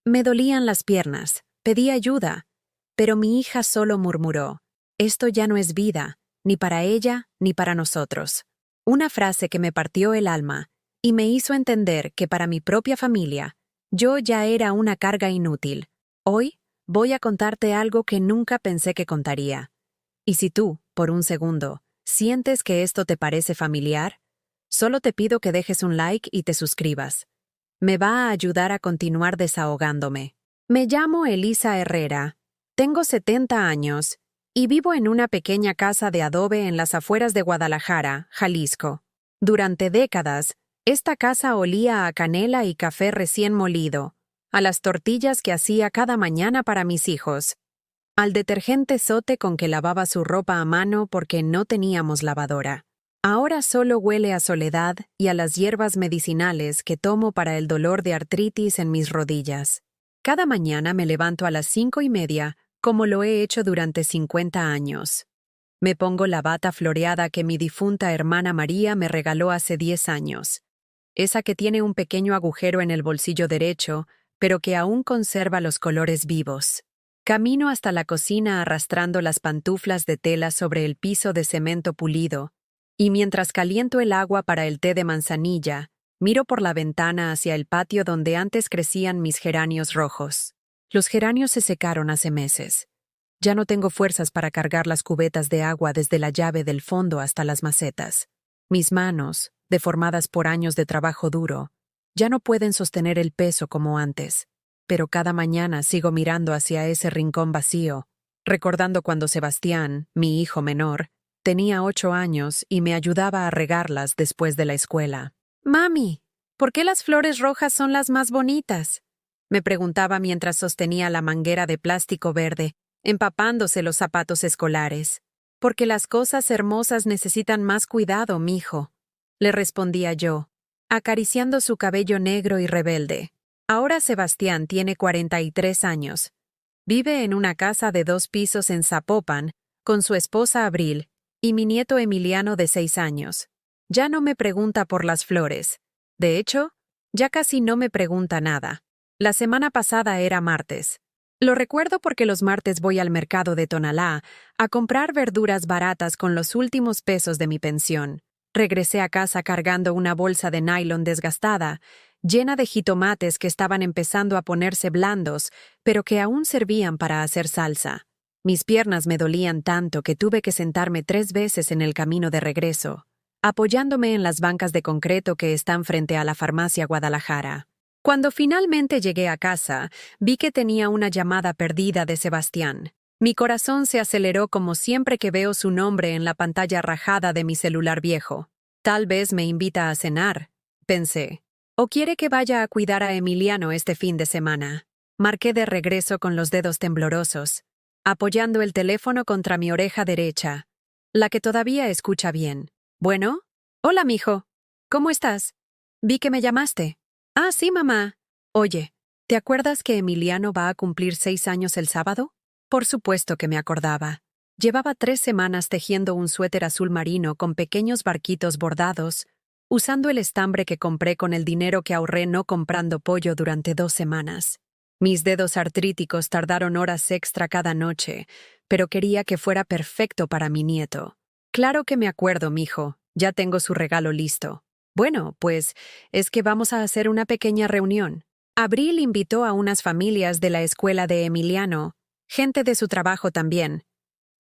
Me dolían las piernas, pedí ayuda, pero mi hija solo murmuró, esto ya no es vida, ni para ella ni para nosotros. Una frase que me partió el alma y me hizo entender que para mi propia familia, yo ya era una carga inútil. Hoy voy a contarte algo que nunca pensé que contaría. Y si tú, por un segundo, sientes que esto te parece familiar, solo te pido que dejes un like y te suscribas. Me va a ayudar a continuar desahogándome. Me llamo Elisa Herrera, tengo 70 años y vivo en una pequeña casa de adobe en las afueras de Guadalajara, Jalisco. Durante décadas, esta casa olía a canela y café recién molido, a las tortillas que hacía cada mañana para mis hijos, al detergente Zote con que lavaba su ropa a mano porque no teníamos lavadora. Ahora solo huele a soledad y a las hierbas medicinales que tomo para el dolor de artritis en mis rodillas. Cada mañana me levanto a las 5:30, como lo he hecho durante 50 años. Me pongo la bata floreada que mi difunta hermana María me regaló hace 10 años. Esa que tiene un pequeño agujero en el bolsillo derecho, pero que aún conserva los colores vivos. Camino hasta la cocina arrastrando las pantuflas de tela sobre el piso de cemento pulido, y mientras caliento el agua para el té de manzanilla, miro por la ventana hacia el patio donde antes crecían mis geranios rojos. Los geranios se secaron hace meses. Ya no tengo fuerzas para cargar las cubetas de agua desde la llave del fondo hasta las macetas. Mis manos, deformadas por años de trabajo duro, ya no pueden sostener el peso como antes, pero cada mañana sigo mirando hacia ese rincón vacío, recordando cuando Sebastián, mi hijo menor, tenía 8 años y me ayudaba a regarlas después de la escuela. «Mami, ¿por qué las flores rojas son las más bonitas?», me preguntaba mientras sostenía la manguera de plástico verde, empapándose los zapatos escolares. «Porque las cosas hermosas necesitan más cuidado, mijo», le respondía yo, acariciando su cabello negro y rebelde. Ahora Sebastián tiene 43 años. Vive en una casa de 2 pisos en Zapopan, con su esposa Abril y mi nieto Emiliano de 6 años. Ya no me pregunta por las flores. De hecho, ya casi no me pregunta nada. La semana pasada era martes. Lo recuerdo porque los martes voy al mercado de Tonalá a comprar verduras baratas con los últimos pesos de mi pensión. Regresé a casa cargando una bolsa de nylon desgastada, llena de jitomates que estaban empezando a ponerse blandos, pero que aún servían para hacer salsa. Mis piernas me dolían tanto que tuve que sentarme 3 veces en el camino de regreso, apoyándome en las bancas de concreto que están frente a la farmacia Guadalajara. Cuando finalmente llegué a casa, vi que tenía una llamada perdida de Sebastián. Mi corazón se aceleró como siempre que veo su nombre en la pantalla rajada de mi celular viejo. Tal vez me invita a cenar, pensé. O quiere que vaya a cuidar a Emiliano este fin de semana. Marqué de regreso con los dedos temblorosos, apoyando el teléfono contra mi oreja derecha, la que todavía escucha bien. «Bueno? Hola, mijo. ¿Cómo estás? Vi que me llamaste». «Ah, sí, mamá. Oye, ¿te acuerdas que Emiliano va a cumplir 6 años el sábado?» Por supuesto que me acordaba. Llevaba 3 semanas tejiendo un suéter azul marino con pequeños barquitos bordados, usando el estambre que compré con el dinero que ahorré no comprando pollo durante 2 semanas. Mis dedos artríticos tardaron horas extra cada noche, pero quería que fuera perfecto para mi nieto. «Claro que me acuerdo, mijo. Ya tengo su regalo listo». «Bueno, pues, es que vamos a hacer una pequeña reunión». Abril invitó a unas familias de la escuela de Emiliano, gente de su trabajo también.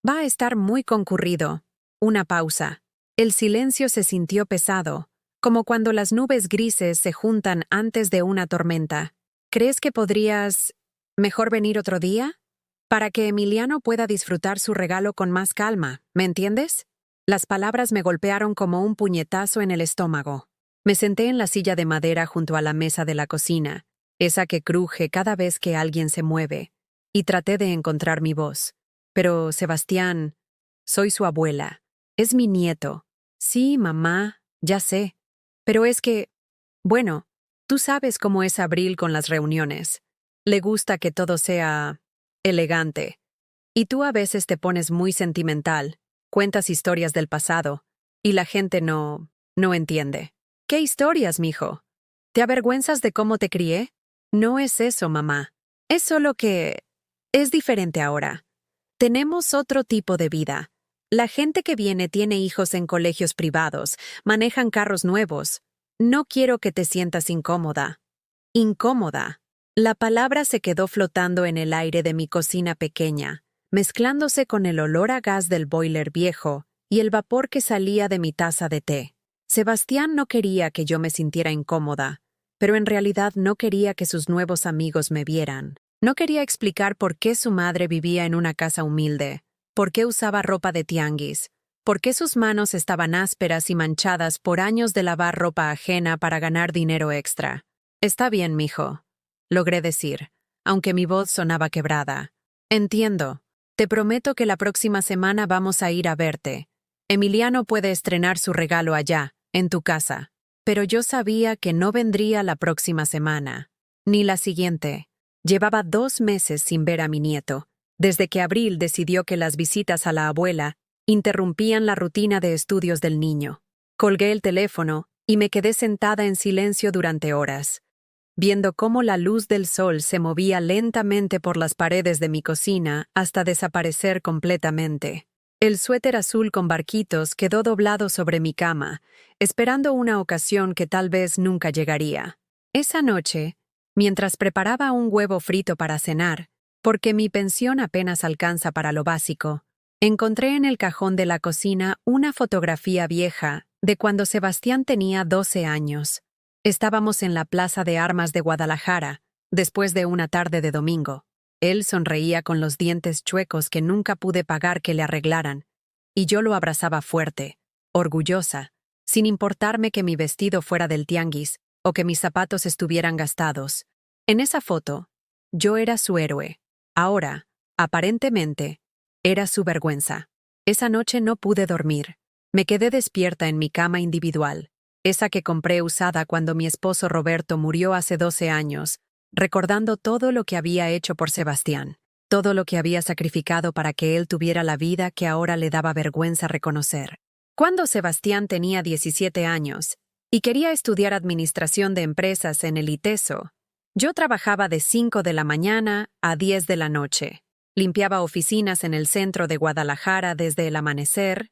Va a estar muy concurrido. Una pausa. El silencio se sintió pesado, como cuando las nubes grises se juntan antes de una tormenta. «¿Crees que podrías mejor venir otro día? Para que Emiliano pueda disfrutar su regalo con más calma, ¿me entiendes?» Las palabras me golpearon como un puñetazo en el estómago. Me senté en la silla de madera junto a la mesa de la cocina, esa que cruje cada vez que alguien se mueve, y traté de encontrar mi voz. «Pero, Sebastián, soy su abuela. Es mi nieto». «Sí, mamá, ya sé. Pero es que, bueno, tú sabes cómo es Abril con las reuniones. Le gusta que todo sea elegante. Y tú a veces te pones muy sentimental, cuentas historias del pasado, y la gente no entiende». «¿Qué historias, mijo? ¿Te avergüenzas de cómo te crié?» «No es eso, mamá. Es solo que es diferente ahora. Tenemos otro tipo de vida. La gente que viene tiene hijos en colegios privados, manejan carros nuevos. No quiero que te sientas incómoda. Incómoda. La palabra se quedó flotando en el aire de mi cocina pequeña, mezclándose con el olor a gas del boiler viejo y el vapor que salía de mi taza de té. Sebastián no quería que yo me sintiera incómoda, pero en realidad no quería que sus nuevos amigos me vieran. No quería explicar por qué su madre vivía en una casa humilde, por qué usaba ropa de tianguis, por qué sus manos estaban ásperas y manchadas por años de lavar ropa ajena para ganar dinero extra. Está bien, mijo, logré decir, aunque mi voz sonaba quebrada. Entiendo. Te prometo que la próxima semana vamos a ir a verte. Emiliano puede estrenar su regalo allá, en tu casa. Pero yo sabía que no vendría la próxima semana, ni la siguiente. Llevaba 2 meses sin ver a mi nieto, desde que Abril decidió que las visitas a la abuela interrumpían la rutina de estudios del niño. Colgué el teléfono y me quedé sentada en silencio durante horas, viendo cómo la luz del sol se movía lentamente por las paredes de mi cocina hasta desaparecer completamente. El suéter azul con barquitos quedó doblado sobre mi cama, esperando una ocasión que tal vez nunca llegaría. Esa noche, mientras preparaba un huevo frito para cenar, porque mi pensión apenas alcanza para lo básico, encontré en el cajón de la cocina una fotografía vieja de cuando Sebastián tenía 12 años. Estábamos en la Plaza de Armas de Guadalajara, después de una tarde de domingo. Él sonreía con los dientes chuecos que nunca pude pagar que le arreglaran, y yo lo abrazaba fuerte, orgullosa, sin importarme que mi vestido fuera del tianguis o que mis zapatos estuvieran gastados. En esa foto, yo era su héroe. Ahora, aparentemente, era su vergüenza. Esa noche no pude dormir. Me quedé despierta en mi cama individual, esa que compré usada cuando mi esposo Roberto murió hace 12 años, recordando todo lo que había hecho por Sebastián, todo lo que había sacrificado para que él tuviera la vida que ahora le daba vergüenza reconocer. Cuando Sebastián tenía 17 años y quería estudiar administración de empresas en el ITESO, yo trabajaba de 5 de la mañana a 10 de la noche. Limpiaba oficinas en el centro de Guadalajara desde el amanecer.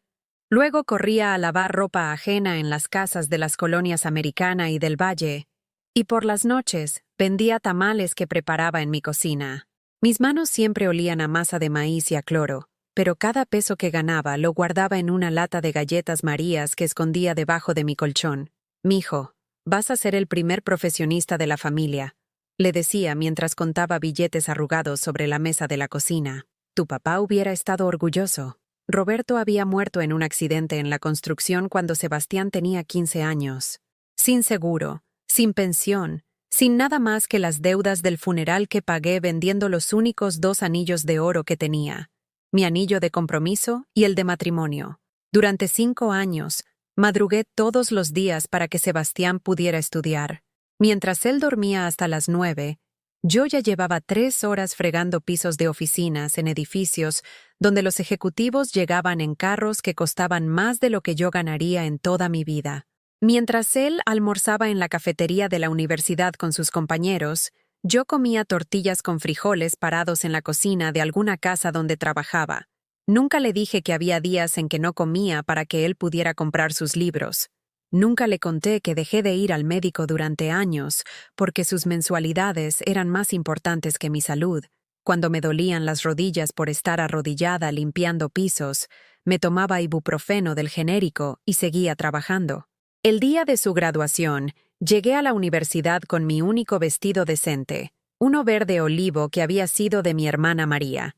Luego corría a lavar ropa ajena en las casas de las colonias Americana y del Valle, y por las noches vendía tamales que preparaba en mi cocina. Mis manos siempre olían a masa de maíz y a cloro, pero cada peso que ganaba lo guardaba en una lata de galletas Marías que escondía debajo de mi colchón. «Mijo, vas a ser el primer profesionista de la familia», le decía mientras contaba billetes arrugados sobre la mesa de la cocina. «Tu papá hubiera estado orgulloso». Roberto había muerto en un accidente en la construcción cuando Sebastián tenía 15 años. Sin seguro, sin pensión, sin nada más que las deudas del funeral que pagué vendiendo los únicos 2 anillos de oro que tenía, mi anillo de compromiso y el de matrimonio. Durante 5 años, madrugué todos los días para que Sebastián pudiera estudiar. Mientras él dormía hasta las 9, yo ya llevaba 3 horas fregando pisos de oficinas en edificios donde los ejecutivos llegaban en carros que costaban más de lo que yo ganaría en toda mi vida. Mientras él almorzaba en la cafetería de la universidad con sus compañeros, yo comía tortillas con frijoles parados en la cocina de alguna casa donde trabajaba. Nunca le dije que había días en que no comía para que él pudiera comprar sus libros. Nunca le conté que dejé de ir al médico durante años porque sus mensualidades eran más importantes que mi salud. Cuando me dolían las rodillas por estar arrodillada limpiando pisos, me tomaba ibuprofeno del genérico y seguía trabajando. El día de su graduación, llegué a la universidad con mi único vestido decente, uno verde olivo que había sido de mi hermana María.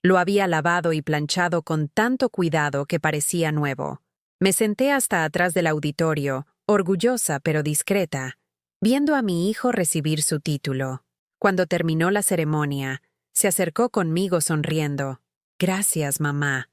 Lo había lavado y planchado con tanto cuidado que parecía nuevo. Me senté hasta atrás del auditorio, orgullosa pero discreta, viendo a mi hijo recibir su título. Cuando terminó la ceremonia, se acercó conmigo sonriendo. «Gracias, mamá,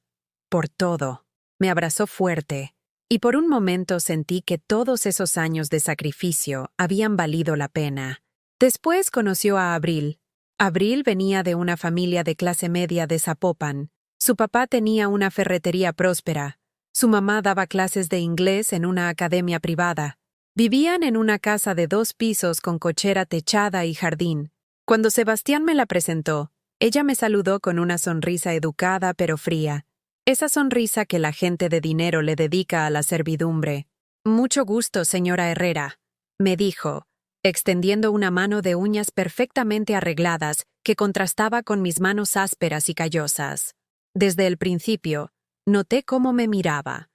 por todo». Me abrazó fuerte, y por un momento sentí que todos esos años de sacrificio habían valido la pena. Después conoció a Abril. Abril venía de una familia de clase media de Zapopan. Su papá tenía una ferretería próspera. Su mamá daba clases de inglés en una academia privada. Vivían en una casa de 2 pisos con cochera techada y jardín. Cuando Sebastián me la presentó, ella me saludó con una sonrisa educada pero fría. Esa sonrisa que la gente de dinero le dedica a la servidumbre. Mucho gusto, señora Herrera, me dijo, extendiendo una mano de uñas perfectamente arregladas que contrastaba con mis manos ásperas y callosas. Desde el principio, noté cómo me miraba.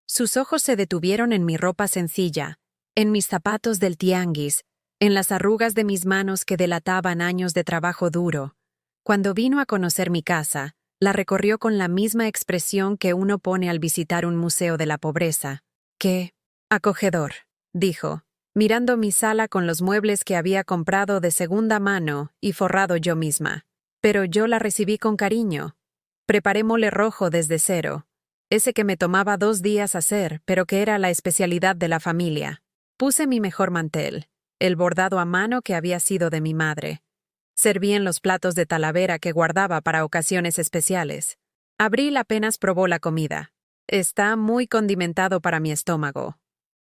Sus ojos se detuvieron en mi ropa sencilla, en mis zapatos del tianguis, en las arrugas de mis manos que delataban años de trabajo duro. Cuando vino a conocer mi casa, la recorrió con la misma expresión que uno pone al visitar un museo de la pobreza. ¡Qué acogedor!, dijo, mirando mi sala con los muebles que había comprado de segunda mano y forrado yo misma. Pero yo la recibí con cariño. Preparé mole rojo desde cero, ese que me tomaba 2 días hacer, pero que era la especialidad de la familia. Puse mi mejor mantel, el bordado a mano que había sido de mi madre. Serví en los platos de Talavera que guardaba para ocasiones especiales. Abril apenas probó la comida. Está muy condimentado para mi estómago,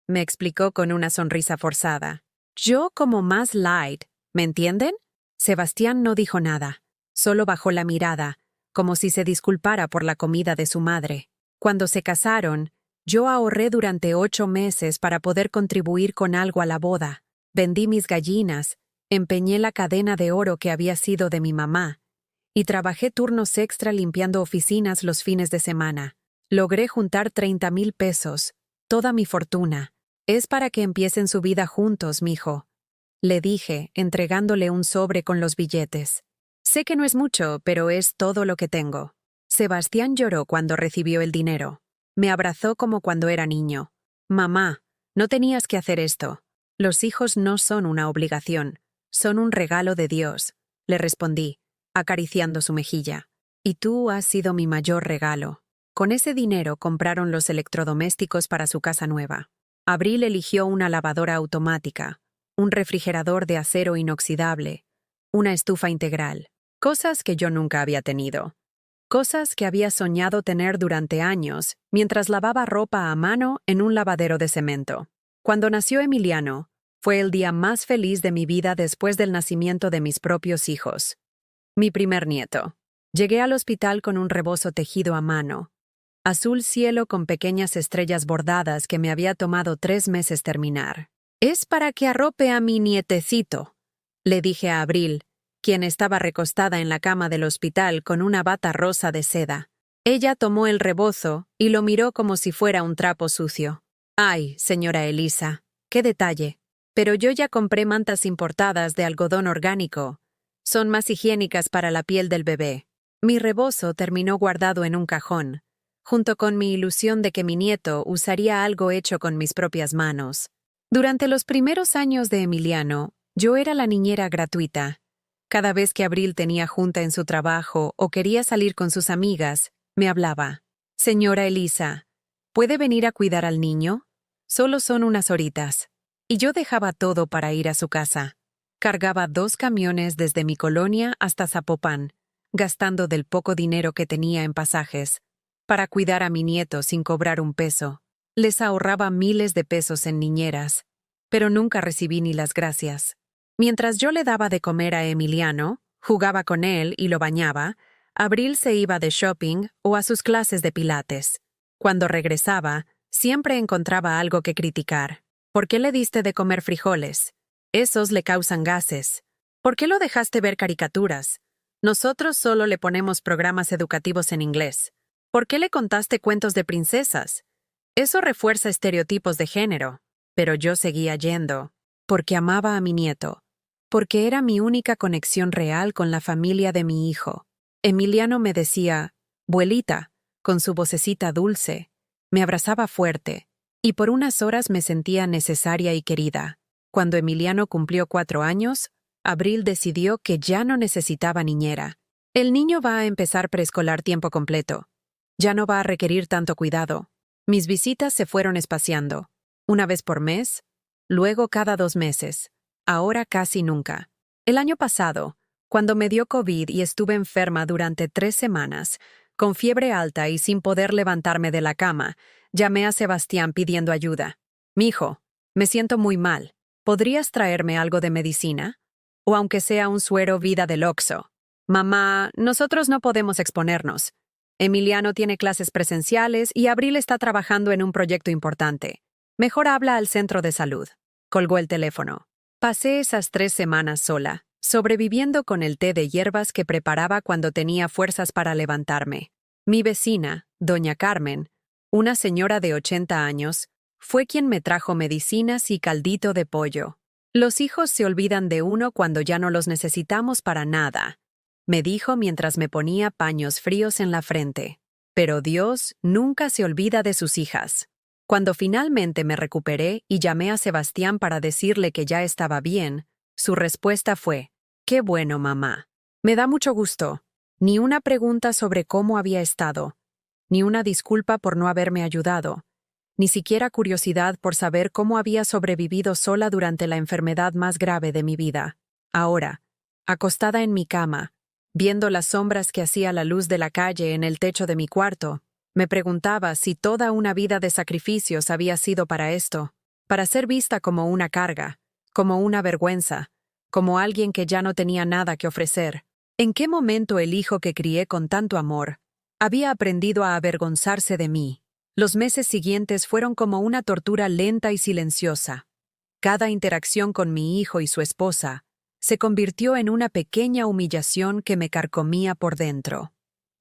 me explicó con una sonrisa forzada. Yo como más light, ¿me entienden? Sebastián no dijo nada, solo bajó la mirada, como si se disculpara por la comida de su madre. Cuando se casaron, yo ahorré durante 8 meses para poder contribuir con algo a la boda. Vendí mis gallinas, empeñé la cadena de oro que había sido de mi mamá, y trabajé turnos extra limpiando oficinas los fines de semana. Logré juntar 30,000 pesos, toda mi fortuna. Es para que empiecen su vida juntos, mijo, le dije, entregándole un sobre con los billetes. Sé que no es mucho, pero es todo lo que tengo. Sebastián lloró cuando recibió el dinero. Me abrazó como cuando era niño. Mamá, no tenías que hacer esto. Los hijos no son una obligación, son un regalo de Dios, le respondí, acariciando su mejilla. Y tú has sido mi mayor regalo. Con ese dinero compraron los electrodomésticos para su casa nueva. Abril eligió una lavadora automática, un refrigerador de acero inoxidable, una estufa integral, cosas que yo nunca había tenido. Cosas que había soñado tener durante años mientras lavaba ropa a mano en un lavadero de cemento. Cuando nació Emiliano, fue el día más feliz de mi vida después del nacimiento de mis propios hijos. Mi primer nieto. Llegué al hospital con un rebozo tejido a mano, azul cielo con pequeñas estrellas bordadas que me había tomado 3 meses terminar. Es para que arrope a mi nietecito, le dije a Abril, quien estaba recostada en la cama del hospital con una bata rosa de seda. Ella tomó el rebozo y lo miró como si fuera un trapo sucio. Ay, señora Elisa, qué detalle. Pero yo ya compré mantas importadas de algodón orgánico. Son más higiénicas para la piel del bebé. Mi rebozo terminó guardado en un cajón, junto con mi ilusión de que mi nieto usaría algo hecho con mis propias manos. Durante los primeros años de Emiliano, yo era la niñera gratuita. Cada vez que Abril tenía junta en su trabajo o quería salir con sus amigas, me hablaba. Señora Elisa, ¿puede venir a cuidar al niño? Solo son unas horitas. Y yo dejaba todo para ir a su casa. Cargaba 2 camiones desde mi colonia hasta Zapopan, gastando del poco dinero que tenía en pasajes, para cuidar a mi nieto sin cobrar un peso. Les ahorraba miles de pesos en niñeras, pero nunca recibí ni las gracias. Mientras yo le daba de comer a Emiliano, jugaba con él y lo bañaba, Abril se iba de shopping o a sus clases de pilates. Cuando regresaba, siempre encontraba algo que criticar. ¿Por qué le diste de comer frijoles? Esos le causan gases. ¿Por qué lo dejaste ver caricaturas? Nosotros solo le ponemos programas educativos en inglés. ¿Por qué le contaste cuentos de princesas? Eso refuerza estereotipos de género. Pero yo seguía yendo, porque amaba a mi nieto, porque era mi única conexión real con la familia de mi hijo. Emiliano me decía, «Buelita», con su vocecita dulce, me abrazaba fuerte, y por unas horas me sentía necesaria y querida. Cuando Emiliano cumplió 4 años, Abril decidió que ya no necesitaba niñera. El niño va a empezar preescolar tiempo completo. Ya no va a requerir tanto cuidado. Mis visitas se fueron espaciando. Una vez por mes, luego cada 2 meses. Ahora casi nunca. El año pasado, cuando me dio COVID y estuve enferma durante 3 semanas, con fiebre alta y sin poder levantarme de la cama, llamé a Sebastián pidiendo ayuda. «Mijo, me siento muy mal. ¿Podrías traerme algo de medicina?» o aunque sea un suero vida del Oxxo. Mamá, nosotros no podemos exponernos. Emiliano tiene clases presenciales y Abril está trabajando en un proyecto importante. Mejor habla al centro de salud. Colgó el teléfono. Pasé esas 3 semanas sola, sobreviviendo con el té de hierbas que preparaba cuando tenía fuerzas para levantarme. Mi vecina, doña Carmen, una señora de 80 años, fue quien me trajo medicinas y caldito de pollo. Los hijos se olvidan de uno cuando ya no los necesitamos para nada, me dijo mientras me ponía paños fríos en la frente. Pero Dios nunca se olvida de sus hijas. Cuando finalmente me recuperé y llamé a Sebastián para decirle que ya estaba bien, su respuesta fue: «Qué bueno, mamá. Me da mucho gusto». Ni una pregunta sobre cómo había estado, ni una disculpa por no haberme ayudado, ni siquiera curiosidad por saber cómo había sobrevivido sola durante la enfermedad más grave de mi vida. Ahora, acostada en mi cama, viendo las sombras que hacía la luz de la calle en el techo de mi cuarto, me preguntaba si toda una vida de sacrificios había sido para esto, para ser vista como una carga, como una vergüenza, como alguien que ya no tenía nada que ofrecer. ¿En qué momento el hijo que crié con tanto amor había aprendido a avergonzarse de mí? Los meses siguientes fueron como una tortura lenta y silenciosa. Cada interacción con mi hijo y su esposa se convirtió en una pequeña humillación que me carcomía por dentro.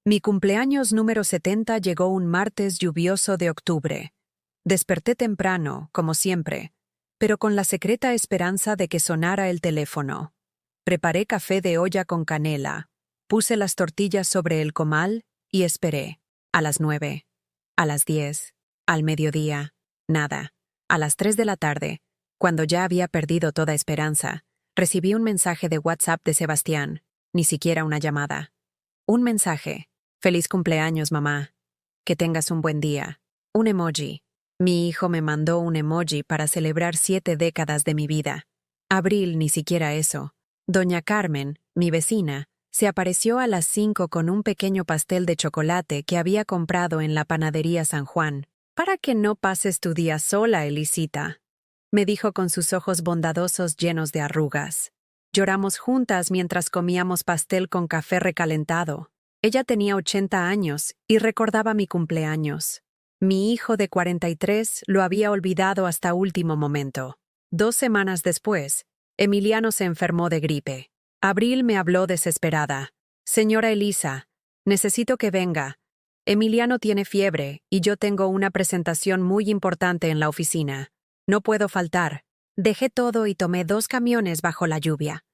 Mi cumpleaños número 70 llegó un martes lluvioso de octubre. Desperté temprano, como siempre, pero con la secreta esperanza de que sonara el teléfono. Preparé café de olla con canela, puse las tortillas sobre el comal y esperé. A las 9, a las 10, al mediodía, nada. A las 3 de la tarde, cuando ya había perdido toda esperanza, recibí un mensaje de WhatsApp de Sebastián, ni siquiera una llamada. Un mensaje: «Feliz cumpleaños, mamá. Que tengas un buen día». Un emoji. Mi hijo me mandó un emoji para celebrar 7 décadas de mi vida. Abril ni siquiera eso. Doña Carmen, mi vecina, se apareció a las 5 con un pequeño pastel de chocolate que había comprado en la panadería San Juan. «Para que no pases tu día sola, Elisita», me dijo con sus ojos bondadosos llenos de arrugas. Lloramos juntas mientras comíamos pastel con café recalentado. Ella tenía 80 años y recordaba mi cumpleaños. Mi hijo de 43 lo había olvidado hasta último momento. 2 semanas después, Emiliano se enfermó de gripe. Abril me habló desesperada. «Señora Elisa, necesito que venga. Emiliano tiene fiebre y yo tengo una presentación muy importante en la oficina. No puedo faltar». Dejé todo y tomé 2 camiones bajo la lluvia.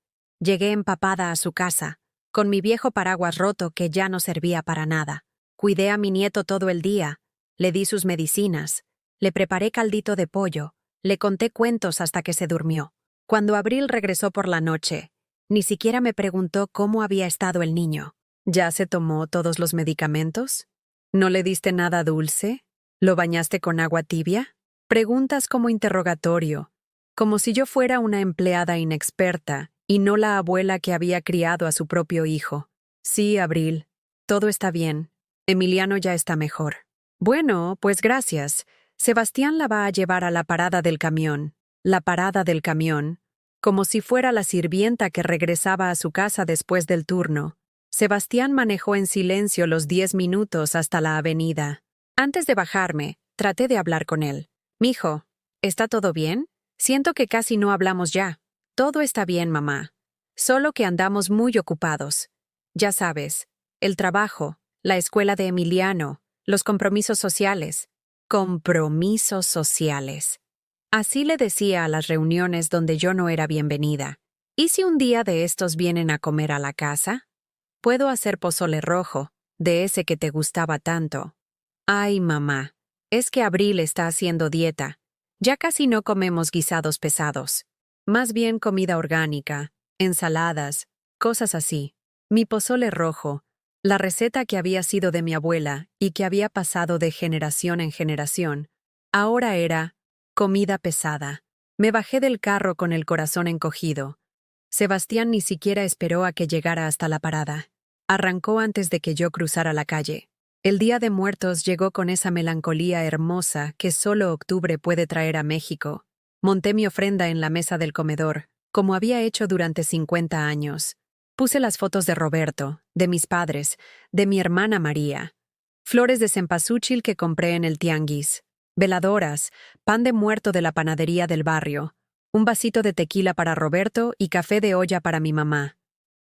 Llegué empapada a su casa, con mi viejo paraguas roto que ya no servía para nada. Cuidé a mi nieto todo el día, le di sus medicinas, le preparé caldito de pollo, le conté cuentos hasta que se durmió. Cuando Abril regresó por la noche, ni siquiera me preguntó cómo había estado el niño. ¿Ya se tomó todos los medicamentos? ¿No le diste nada dulce? ¿Lo bañaste con agua tibia? Preguntas como interrogatorio, como si yo fuera una empleada inexperta y no la abuela que había criado a su propio hijo. «Sí, Abril, todo está bien. Emiliano ya está mejor». «Bueno, pues gracias. Sebastián la va a llevar a la parada del camión». La parada del camión, como si fuera la sirvienta que regresaba a su casa después del turno. Sebastián manejó en silencio los 10 minutos hasta la avenida. Antes de bajarme, traté de hablar con él. «Mijo, ¿está todo bien? Siento que casi no hablamos ya». «Todo está bien, mamá. Solo que andamos muy ocupados. Ya sabes, el trabajo, la escuela de Emiliano, los compromisos sociales». Compromisos sociales. Así le decía a las reuniones donde yo no era bienvenida. ¿Y si un día de estos vienen a comer a la casa? Puedo hacer pozole rojo, de ese que te gustaba tanto. Ay, mamá, es que Abril está haciendo dieta. Ya casi no comemos guisados pesados. Más bien comida orgánica, ensaladas, cosas así. Mi pozole rojo, la receta que había sido de mi abuela y que había pasado de generación en generación, ahora era comida pesada. Me bajé del carro con el corazón encogido. Sebastián ni siquiera esperó a que llegara hasta la parada. Arrancó antes de que yo cruzara la calle. El Día de Muertos llegó con esa melancolía hermosa que solo octubre puede traer a México. Monté mi ofrenda en la mesa del comedor, como había hecho durante 50 años. Puse las fotos de Roberto, de mis padres, de mi hermana María. Flores de cempasúchil que compré en el tianguis. Veladoras, pan de muerto de la panadería del barrio. Un vasito de tequila para Roberto y café de olla para mi mamá.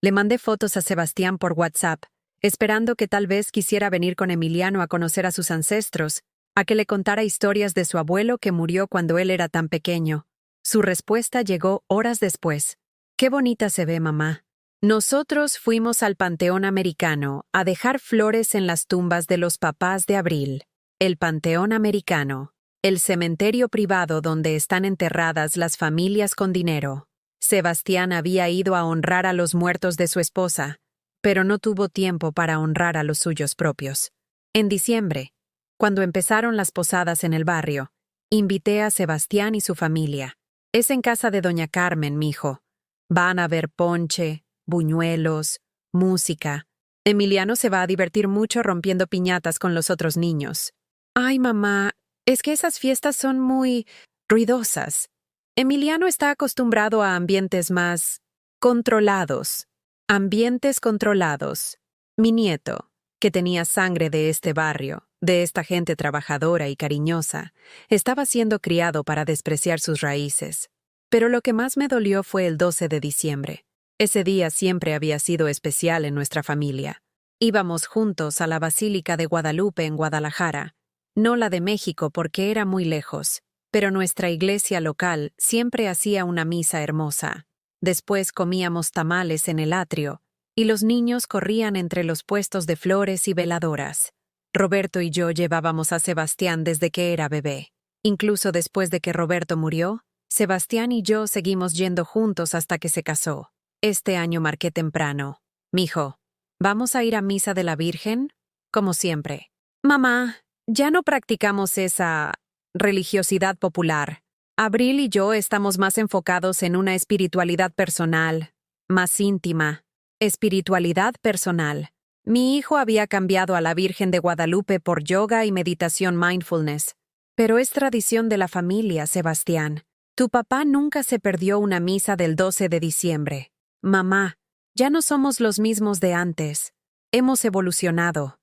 Le mandé fotos a Sebastián por WhatsApp, esperando que tal vez quisiera venir con Emiliano a conocer a sus ancestros, a que le contara historias de su abuelo que murió cuando él era tan pequeño. Su respuesta llegó horas después. «Qué bonita se ve, mamá». Nosotros fuimos al Panteón Americano a dejar flores en las tumbas de los papás de Abril. El Panteón Americano, el cementerio privado donde están enterradas las familias con dinero. Sebastián había ido a honrar a los muertos de su esposa, pero no tuvo tiempo para honrar a los suyos propios. En diciembre, cuando empezaron las posadas en el barrio, invité a Sebastián y su familia. Es en casa de doña Carmen, mijo. Van a ver ponche, buñuelos, música. Emiliano se va a divertir mucho rompiendo piñatas con los otros niños. Ay, mamá, es que esas fiestas son muy ruidosas. Emiliano está acostumbrado a ambientes más controlados. Ambientes controlados. Mi nieto, que tenía sangre de este barrio, de esta gente trabajadora y cariñosa, estaba siendo criado para despreciar sus raíces. Pero lo que más me dolió fue el 12 de diciembre. Ese día siempre había sido especial en nuestra familia. Íbamos juntos a la Basílica de Guadalupe en Guadalajara, no la de México porque era muy lejos, pero nuestra iglesia local siempre hacía una misa hermosa. Después comíamos tamales en el atrio, y los niños corrían entre los puestos de flores y veladoras. Roberto y yo llevábamos a Sebastián desde que era bebé. Incluso después de que Roberto murió, Sebastián y yo seguimos yendo juntos hasta que se casó. Este año marqué temprano. Mijo, ¿vamos a ir a misa de la Virgen? Como siempre. Mamá, ya no practicamos esa religiosidad popular. Abril y yo estamos más enfocados en una espiritualidad personal, más íntima. Espiritualidad personal. Mi hijo había cambiado a la Virgen de Guadalupe por yoga y meditación mindfulness. Pero es tradición de la familia, Sebastián. Tu papá nunca se perdió una misa del 12 de diciembre. Mamá, ya no somos los mismos de antes. Hemos evolucionado,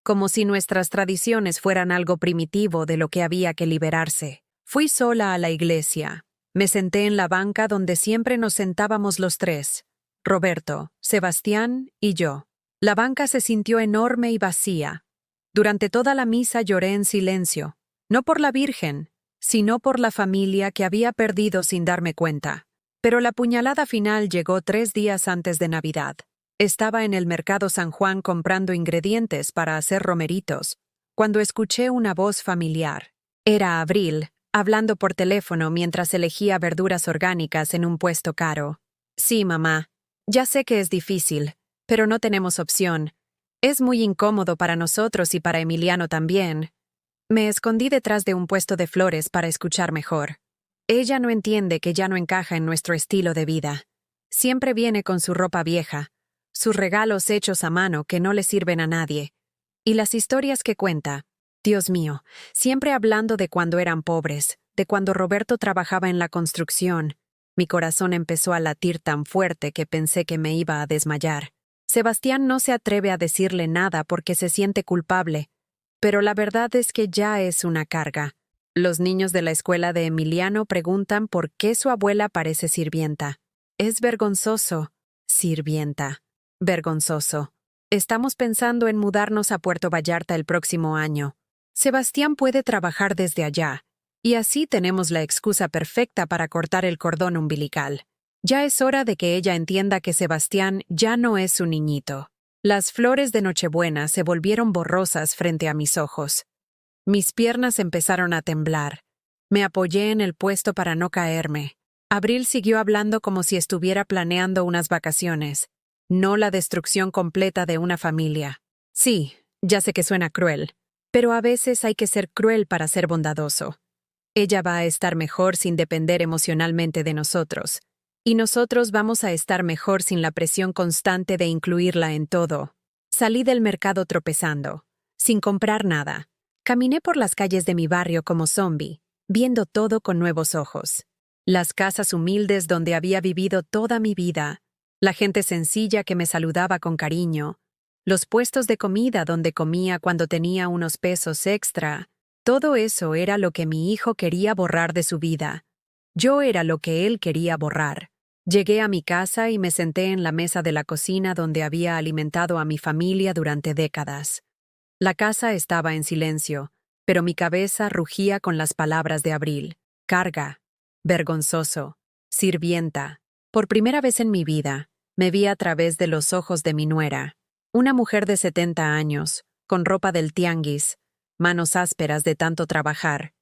como si nuestras tradiciones fueran algo primitivo de lo que había que liberarse. Fui sola a la iglesia. Me senté en la banca donde siempre nos sentábamos los tres. Roberto, Sebastián y yo. La banca se sintió enorme y vacía. Durante toda la misa lloré en silencio, no por la Virgen, sino por la familia que había perdido sin darme cuenta. Pero la puñalada final llegó 3 días antes de Navidad. Estaba en el mercado San Juan comprando ingredientes para hacer romeritos, cuando escuché una voz familiar. Era Abril, hablando por teléfono mientras elegía verduras orgánicas en un puesto caro. Sí, mamá. Ya sé que es difícil, pero no tenemos opción. Es muy incómodo para nosotros y para Emiliano también. Me escondí detrás de un puesto de flores para escuchar mejor. Ella no entiende que ya no encaja en nuestro estilo de vida. Siempre viene con su ropa vieja, sus regalos hechos a mano que no le sirven a nadie, y las historias que cuenta. Dios mío, siempre hablando de cuando eran pobres, de cuando Roberto trabajaba en la construcción. Mi corazón empezó a latir tan fuerte que pensé que me iba a desmayar. Sebastián no se atreve a decirle nada porque se siente culpable, pero la verdad es que ya es una carga. Los niños de la escuela de Emiliano preguntan por qué su abuela parece sirvienta. Es vergonzoso. Sirvienta. Vergonzoso. Estamos pensando en mudarnos a Puerto Vallarta el próximo año. Sebastián puede trabajar desde allá, y así tenemos la excusa perfecta para cortar el cordón umbilical. Ya es hora de que ella entienda que Sebastián ya no es su niñito. Las flores de Nochebuena se volvieron borrosas frente a mis ojos. Mis piernas empezaron a temblar. Me apoyé en el puesto para no caerme. Abril siguió hablando como si estuviera planeando unas vacaciones, no la destrucción completa de una familia. Sí, ya sé que suena cruel, pero a veces hay que ser cruel para ser bondadoso. Ella va a estar mejor sin depender emocionalmente de nosotros, y nosotros vamos a estar mejor sin la presión constante de incluirla en todo. Salí del mercado tropezando, sin comprar nada. Caminé por las calles de mi barrio como zombie, viendo todo con nuevos ojos. Las casas humildes donde había vivido toda mi vida, la gente sencilla que me saludaba con cariño, los puestos de comida donde comía cuando tenía unos pesos extra, todo eso era lo que mi hijo quería borrar de su vida. Yo era lo que él quería borrar. Llegué a mi casa y me senté en la mesa de la cocina donde había alimentado a mi familia durante décadas. La casa estaba en silencio, pero mi cabeza rugía con las palabras de Abril. Carga, vergonzoso, sirvienta. Por primera vez en mi vida, me vi a través de los ojos de mi nuera. Una mujer de 70 años, con ropa del tianguis, manos ásperas de tanto trabajar.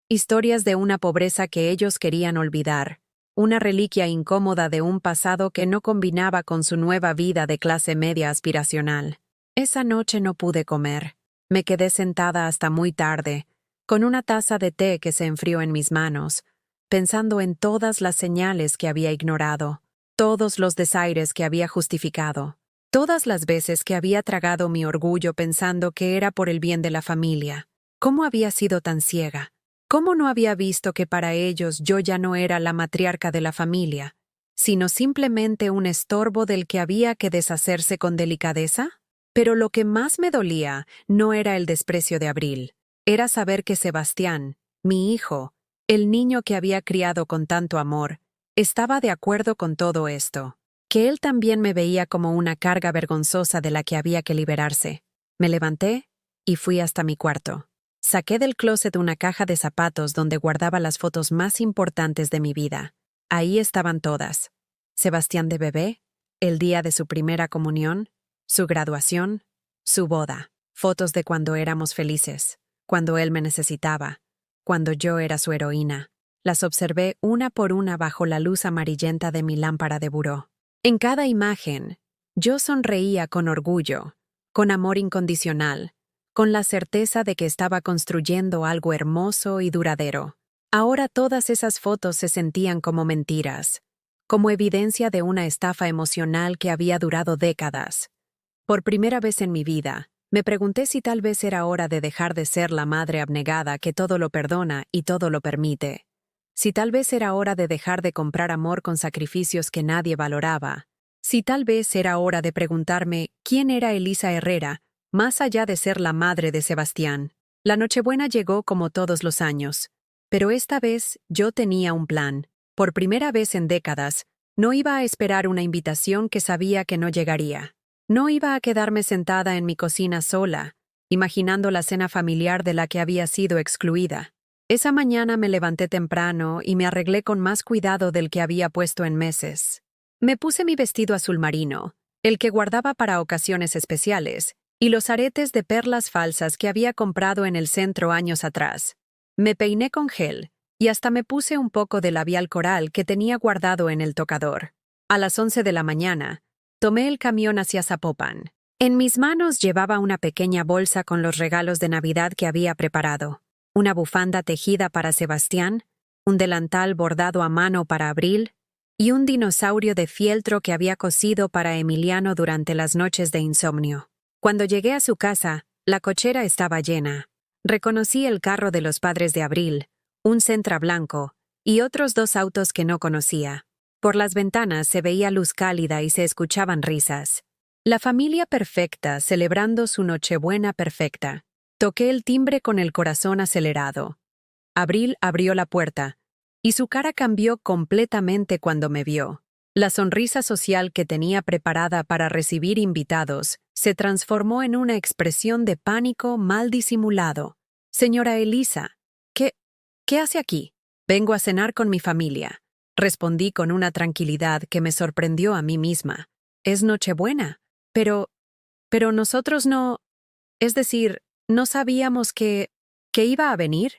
Historias de una pobreza que ellos querían olvidar. Una reliquia incómoda de un pasado que no combinaba con su nueva vida de clase media aspiracional. Esa noche no pude comer. Me quedé sentada hasta muy tarde, con una taza de té que se enfrió en mis manos, pensando en todas las señales que había ignorado, todos los desaires que había justificado, todas las veces que había tragado mi orgullo pensando que era por el bien de la familia. ¿Cómo había sido tan ciega? ¿Cómo no había visto que para ellos yo ya no era la matriarca de la familia, sino simplemente un estorbo del que había que deshacerse con delicadeza? Pero lo que más me dolía no era el desprecio de Abril, era saber que Sebastián, mi hijo, el niño que había criado con tanto amor, estaba de acuerdo con todo esto, que él también me veía como una carga vergonzosa de la que había que liberarse. Me levanté y fui hasta mi cuarto. Saqué del closet una caja de zapatos donde guardaba las fotos más importantes de mi vida. Ahí estaban todas. Sebastián de bebé, el día de su primera comunión, su graduación, su boda, fotos de cuando éramos felices, cuando él me necesitaba, cuando yo era su heroína. Las observé una por una bajo la luz amarillenta de mi lámpara de buró. En cada imagen, yo sonreía con orgullo, con amor incondicional, con la certeza de que estaba construyendo algo hermoso y duradero. Ahora todas esas fotos se sentían como mentiras, como evidencia de una estafa emocional que había durado décadas. Por primera vez en mi vida, me pregunté si tal vez era hora de dejar de ser la madre abnegada que todo lo perdona y todo lo permite. Si tal vez era hora de dejar de comprar amor con sacrificios que nadie valoraba. Si tal vez era hora de preguntarme quién era Elisa Herrera, más allá de ser la madre de Sebastián. La Nochebuena llegó como todos los años, pero esta vez yo tenía un plan. Por primera vez en décadas, no iba a esperar una invitación que sabía que no llegaría. No iba a quedarme sentada en mi cocina sola, imaginando la cena familiar de la que había sido excluida. Esa mañana me levanté temprano y me arreglé con más cuidado del que había puesto en meses. Me puse mi vestido azul marino, el que guardaba para ocasiones especiales, y los aretes de perlas falsas que había comprado en el centro años atrás. Me peiné con gel, y hasta me puse un poco de labial coral que tenía guardado en el tocador. A las 11 de la mañana, tomé el camión hacia Zapopan. En mis manos llevaba una pequeña bolsa con los regalos de Navidad que había preparado. Una bufanda tejida para Sebastián, un delantal bordado a mano para Abril, y un dinosaurio de fieltro que había cosido para Emiliano durante las noches de insomnio. Cuando llegué a su casa, la cochera estaba llena. Reconocí el carro de los padres de Abril, un Sentra blanco, y otros 2 autos que no conocía. Por las ventanas se veía luz cálida y se escuchaban risas. La familia perfecta celebrando su Nochebuena perfecta. Toqué el timbre con el corazón acelerado. Abril abrió la puerta, y su cara cambió completamente cuando me vio. La sonrisa social que tenía preparada para recibir invitados se transformó en una expresión de pánico mal disimulado. «Señora Elisa, ¿qué hace aquí?» «Vengo a cenar con mi familia», respondí con una tranquilidad que me sorprendió a mí misma. «Es Nochebuena, pero nosotros no... Es decir, ¿no sabíamos que iba a venir?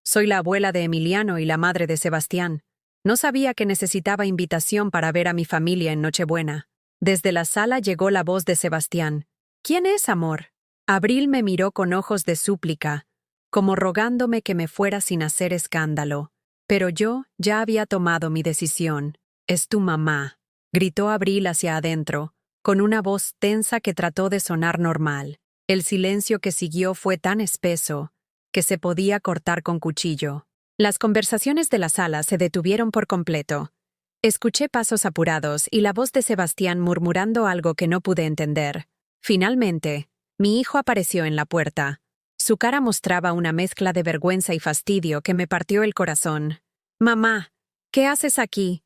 Soy la abuela de Emiliano y la madre de Sebastián. No sabía que necesitaba invitación para ver a mi familia en Nochebuena». Desde la sala llegó la voz de Sebastián. «¿Quién es, amor?» Abril me miró con ojos de súplica, como rogándome que me fuera sin hacer escándalo. Pero yo ya había tomado mi decisión. «Es tu mamá», gritó Abril hacia adentro, con una voz tensa que trató de sonar normal. El silencio que siguió fue tan espeso que se podía cortar con cuchillo. Las conversaciones de la sala se detuvieron por completo. Escuché pasos apurados y la voz de Sebastián murmurando algo que no pude entender. Finalmente, mi hijo apareció en la puerta. Su cara mostraba una mezcla de vergüenza y fastidio que me partió el corazón. «Mamá, ¿qué haces aquí?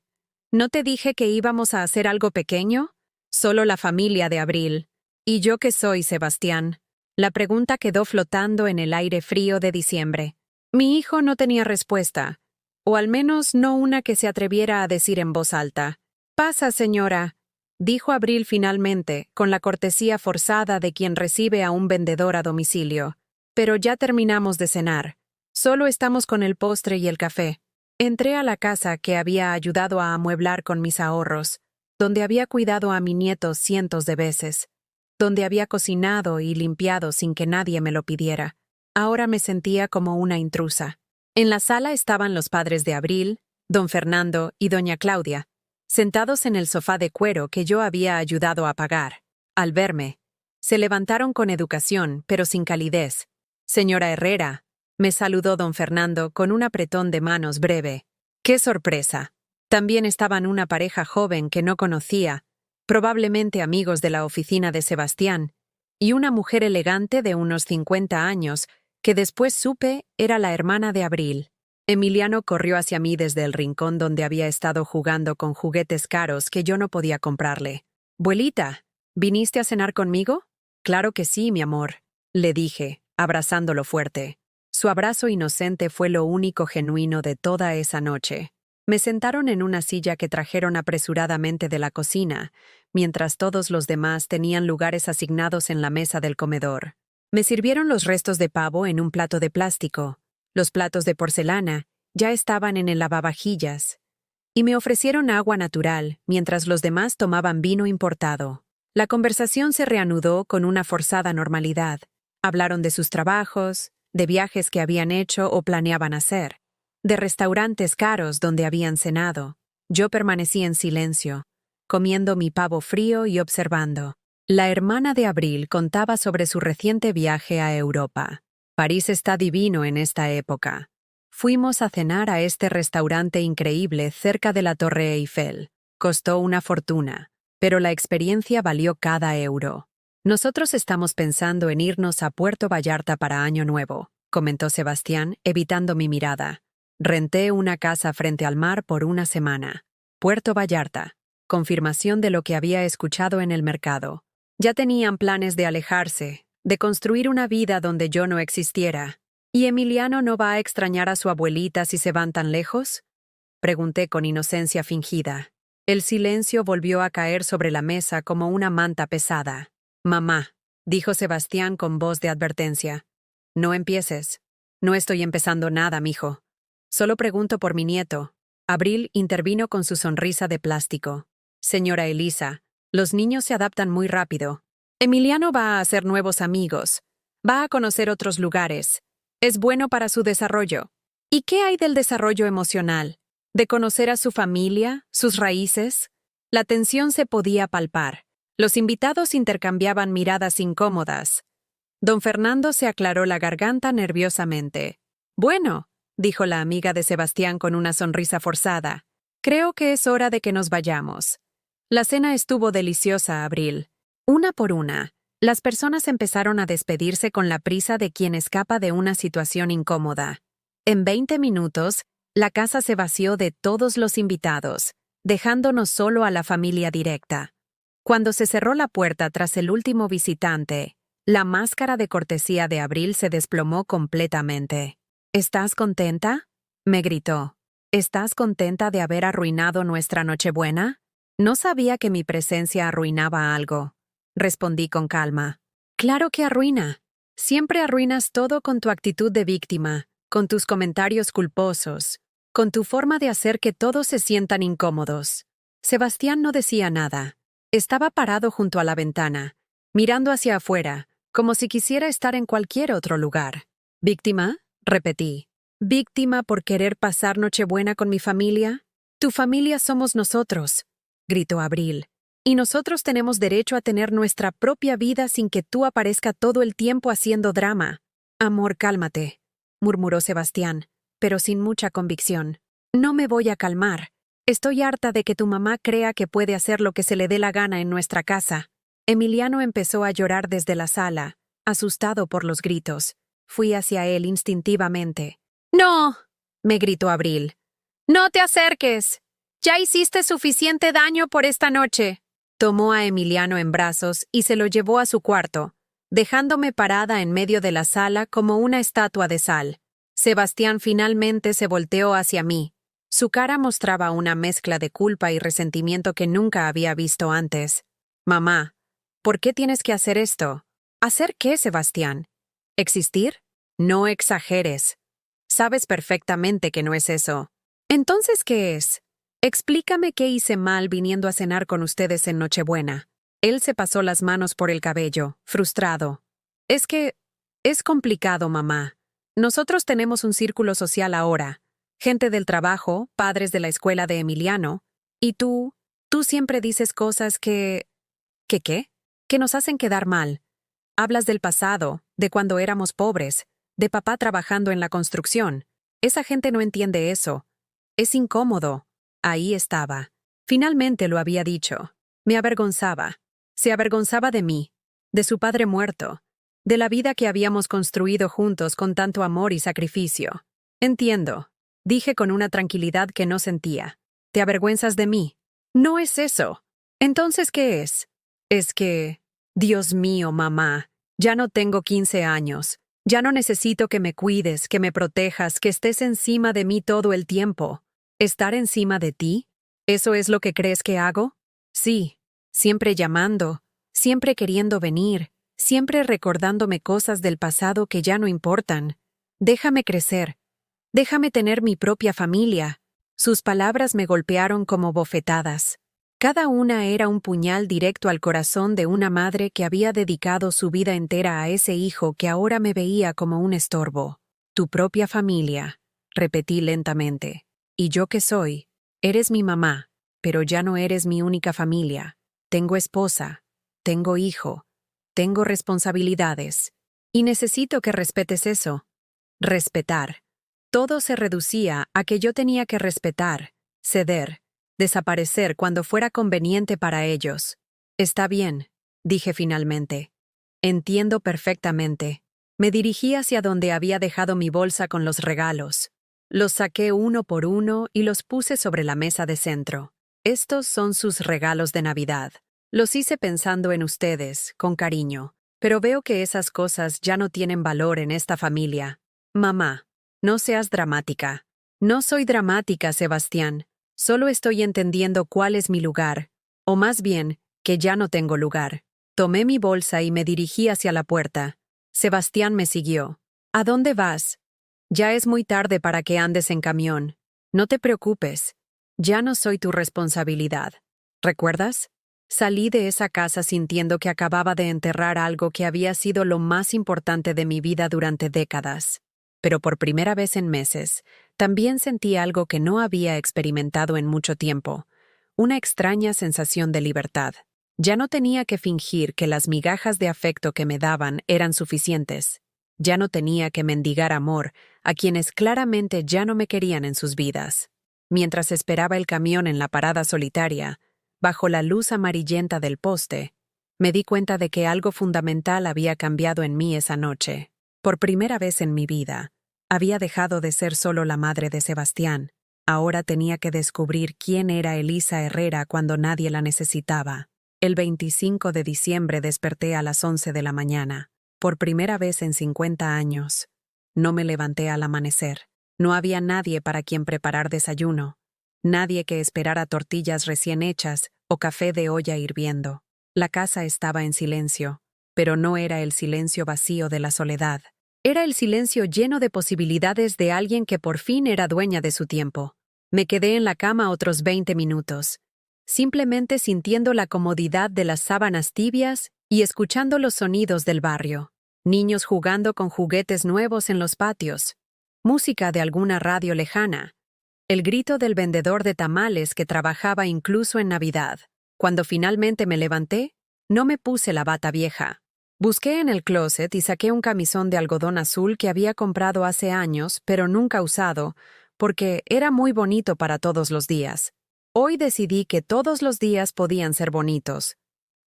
¿No te dije que íbamos a hacer algo pequeño? Solo la familia de Abril. ¿Y yo qué soy, Sebastián?» La pregunta quedó flotando en el aire frío de diciembre. Mi hijo no tenía respuesta, o al menos no una que se atreviera a decir en voz alta. «Pasa, señora», dijo Abril finalmente, con la cortesía forzada de quien recibe a un vendedor a domicilio. «Pero ya terminamos de cenar. Solo estamos con el postre y el café». Entré a la casa que había ayudado a amueblar con mis ahorros, donde había cuidado a mi nieto cientos de veces, donde había cocinado y limpiado sin que nadie me lo pidiera. Ahora me sentía como una intrusa. En la sala estaban los padres de Abril, don Fernando y doña Claudia, sentados en el sofá de cuero que yo había ayudado a pagar. Al verme, se levantaron con educación, pero sin calidez. «Señora Herrera», me saludó don Fernando con un apretón de manos breve. ¡Qué sorpresa! También estaban una pareja joven que no conocía, probablemente amigos de la oficina de Sebastián, y una mujer elegante de unos 50 años, que después supe era la hermana de Abril. Emiliano corrió hacia mí desde el rincón donde había estado jugando con juguetes caros que yo no podía comprarle. «Buelita, ¿viniste a cenar conmigo?» «Claro que sí, mi amor», le dije, abrazándolo fuerte. Su abrazo inocente fue lo único genuino de toda esa noche. Me sentaron en una silla que trajeron apresuradamente de la cocina, mientras todos los demás tenían lugares asignados en la mesa del comedor. Me sirvieron los restos de pavo en un plato de plástico. Los platos de porcelana ya estaban en el lavavajillas. Y me ofrecieron agua natural, mientras los demás tomaban vino importado. La conversación se reanudó con una forzada normalidad. Hablaron de sus trabajos, de viajes que habían hecho o planeaban hacer, de restaurantes caros donde habían cenado. Yo permanecí en silencio, comiendo mi pavo frío y observando. La hermana de Abril contaba sobre su reciente viaje a Europa. «París está divino en esta época. Fuimos a cenar a este restaurante increíble cerca de la Torre Eiffel. Costó una fortuna, pero la experiencia valió cada euro. Nosotros estamos pensando en irnos a Puerto Vallarta para Año Nuevo», comentó Sebastián, evitando mi mirada. «Renté una casa frente al mar por una semana. Puerto Vallarta. Confirmación de lo que había escuchado en el mercado. Ya tenían planes de alejarse, de construir una vida donde yo no existiera. ¿Y Emiliano no va a extrañar a su abuelita si se van tan lejos?», pregunté con inocencia fingida. El silencio volvió a caer sobre la mesa como una manta pesada. «Mamá», dijo Sebastián con voz de advertencia. «No empieces. No estoy empezando nada, mijo. Solo pregunto por mi nieto». Abril intervino con su sonrisa de plástico. «Señora Elisa, los niños se adaptan muy rápido. Emiliano va a hacer nuevos amigos. Va a conocer otros lugares. Es bueno para su desarrollo. ¿Y qué hay del desarrollo emocional? ¿De conocer a su familia, sus raíces?» La tensión se podía palpar. Los invitados intercambiaban miradas incómodas. Don Fernando se aclaró la garganta nerviosamente. «Bueno», dijo la amiga de Sebastián con una sonrisa forzada, «creo que es hora de que nos vayamos». La cena estuvo deliciosa, Abril. Una por una, las personas empezaron a despedirse con la prisa de quien escapa de una situación incómoda. En 20 minutos, la casa se vació de todos los invitados, dejándonos solo a la familia directa. Cuando se cerró la puerta tras el último visitante, la máscara de cortesía de Abril se desplomó completamente. «¿Estás contenta?», me gritó. «¿Estás contenta de haber arruinado nuestra Nochebuena?» No sabía que mi presencia arruinaba algo. Respondí con calma. «Claro que arruina. Siempre arruinas todo con tu actitud de víctima, con tus comentarios culposos, con tu forma de hacer que todos se sientan incómodos». Sebastián no decía nada. Estaba parado junto a la ventana, mirando hacia afuera, como si quisiera estar en cualquier otro lugar. «¿Víctima?», repetí. «¿Víctima por querer pasar Nochebuena con mi familia? Tu familia somos nosotros», gritó Abril. «Y nosotros tenemos derecho a tener nuestra propia vida sin que tú aparezca todo el tiempo haciendo drama». «Amor, cálmate», murmuró Sebastián. pero sin mucha convicción. No me voy a calmar. Estoy harta de que tu mamá crea que puede hacer lo que se le dé la gana en nuestra casa. Emiliano empezó a llorar desde la sala, asustado por los gritos. Fui hacia él instintivamente. ¡No!, me gritó Abril. ¡No te acerques! Ya hiciste suficiente daño por esta noche. Tomó a Emiliano en brazos y se lo llevó a su cuarto, dejándome parada en medio de la sala como una estatua de sal. Sebastián finalmente se volteó hacia mí. Su cara mostraba una mezcla de culpa y resentimiento que nunca había visto antes. Mamá, ¿por qué tienes que hacer esto? ¿Hacer qué, Sebastián? ¿Existir? No exageres. Sabes perfectamente que no es eso. ¿Entonces qué es? Explícame qué hice mal viniendo a cenar con ustedes en Nochebuena. Él se pasó las manos por el cabello, frustrado. Es que es complicado, mamá. Nosotros tenemos un círculo social ahora. Gente del trabajo, padres de la escuela de Emiliano. Y tú siempre dices cosas que... ¿Qué qué? Que nos hacen quedar mal. Hablas del pasado, de cuando éramos pobres, de papá trabajando en la construcción. Esa gente no entiende eso. Es incómodo. Ahí estaba. Finalmente lo había dicho. Me avergonzaba. Se avergonzaba de mí, de su padre muerto, de la vida que habíamos construido juntos con tanto amor y sacrificio. Entiendo, dije con una tranquilidad que no sentía. ¿Te avergüenzas de mí? No es eso. Entonces, ¿qué es? Es que... Dios mío, mamá, ya no tengo 15 años. Ya no necesito que me cuides, que me protejas, que estés encima de mí todo el tiempo. ¿Estar encima de ti? ¿Eso es lo que crees que hago? Sí, siempre llamando, siempre queriendo venir, siempre recordándome cosas del pasado que ya no importan. Déjame crecer. Déjame tener mi propia familia. Sus palabras me golpearon como bofetadas. Cada una era un puñal directo al corazón de una madre que había dedicado su vida entera a ese hijo que ahora me veía como un estorbo. Tu propia familia, repetí lentamente. ¿Y yo qué soy? Eres mi mamá, pero ya no eres mi única familia. Tengo esposa, tengo hijo, tengo responsabilidades. Y necesito que respetes eso. Respetar. Todo se reducía a que yo tenía que respetar, ceder, desaparecer cuando fuera conveniente para ellos. Está bien, dije finalmente. Entiendo perfectamente. Me dirigí hacia donde había dejado mi bolsa con los regalos. Los saqué uno por uno y los puse sobre la mesa de centro. Estos son sus regalos de Navidad. Los hice pensando en ustedes, con cariño, pero veo que esas cosas ya no tienen valor en esta familia. Mamá, no seas dramática. No soy dramática, Sebastián. Solo estoy entendiendo cuál es mi lugar, o más bien, que ya no tengo lugar. Tomé mi bolsa y me dirigí hacia la puerta. Sebastián me siguió. ¿A dónde vas? Ya es muy tarde para que andes en camión. No te preocupes. Ya no soy tu responsabilidad. ¿Recuerdas? Salí de esa casa sintiendo que acababa de enterrar algo que había sido lo más importante de mi vida durante décadas. Pero por primera vez en meses, también sentí algo que no había experimentado en mucho tiempo, una extraña sensación de libertad. Ya no tenía que fingir que las migajas de afecto que me daban eran suficientes. Ya no tenía que mendigar amor a quienes claramente ya no me querían en sus vidas. Mientras esperaba el camión en la parada solitaria, bajo la luz amarillenta del poste, me di cuenta de que algo fundamental había cambiado en mí esa noche. Por primera vez en mi vida, había dejado de ser solo la madre de Sebastián. Ahora tenía que descubrir quién era Elisa Herrera cuando nadie la necesitaba. El 25 de diciembre desperté a las 11 de la mañana. Por primera vez en 50 años. No me levanté al amanecer. No había nadie para quien preparar desayuno. Nadie que esperara tortillas recién hechas o café de olla hirviendo. La casa estaba en silencio, pero no era el silencio vacío de la soledad. Era el silencio lleno de posibilidades de alguien que por fin era dueña de su tiempo. Me quedé en la cama otros 20 minutos, simplemente sintiendo la comodidad de las sábanas tibias y escuchando los sonidos del barrio. Niños jugando con juguetes nuevos en los patios, música de alguna radio lejana, el grito del vendedor de tamales que trabajaba incluso en Navidad. Cuando finalmente me levanté, no me puse la bata vieja. Busqué en el closet y saqué un camisón de algodón azul que había comprado hace años, pero nunca usado, porque era muy bonito para todos los días. Hoy decidí que todos los días podían ser bonitos.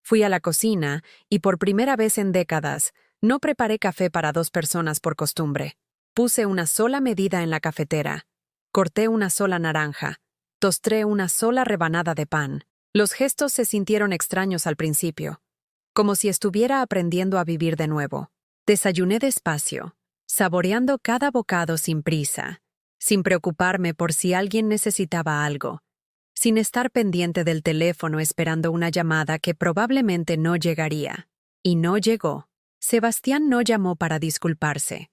Fui a la cocina y por primera vez en décadas, no preparé café para 2 personas por costumbre. Puse una sola medida en la cafetera. Corté una sola naranja. Tosté una sola rebanada de pan. Los gestos se sintieron extraños al principio, como si estuviera aprendiendo a vivir de nuevo. Desayuné despacio, saboreando cada bocado sin prisa, sin preocuparme por si alguien necesitaba algo, sin estar pendiente del teléfono esperando una llamada que probablemente no llegaría. Y no llegó. Sebastián no llamó para disculparse,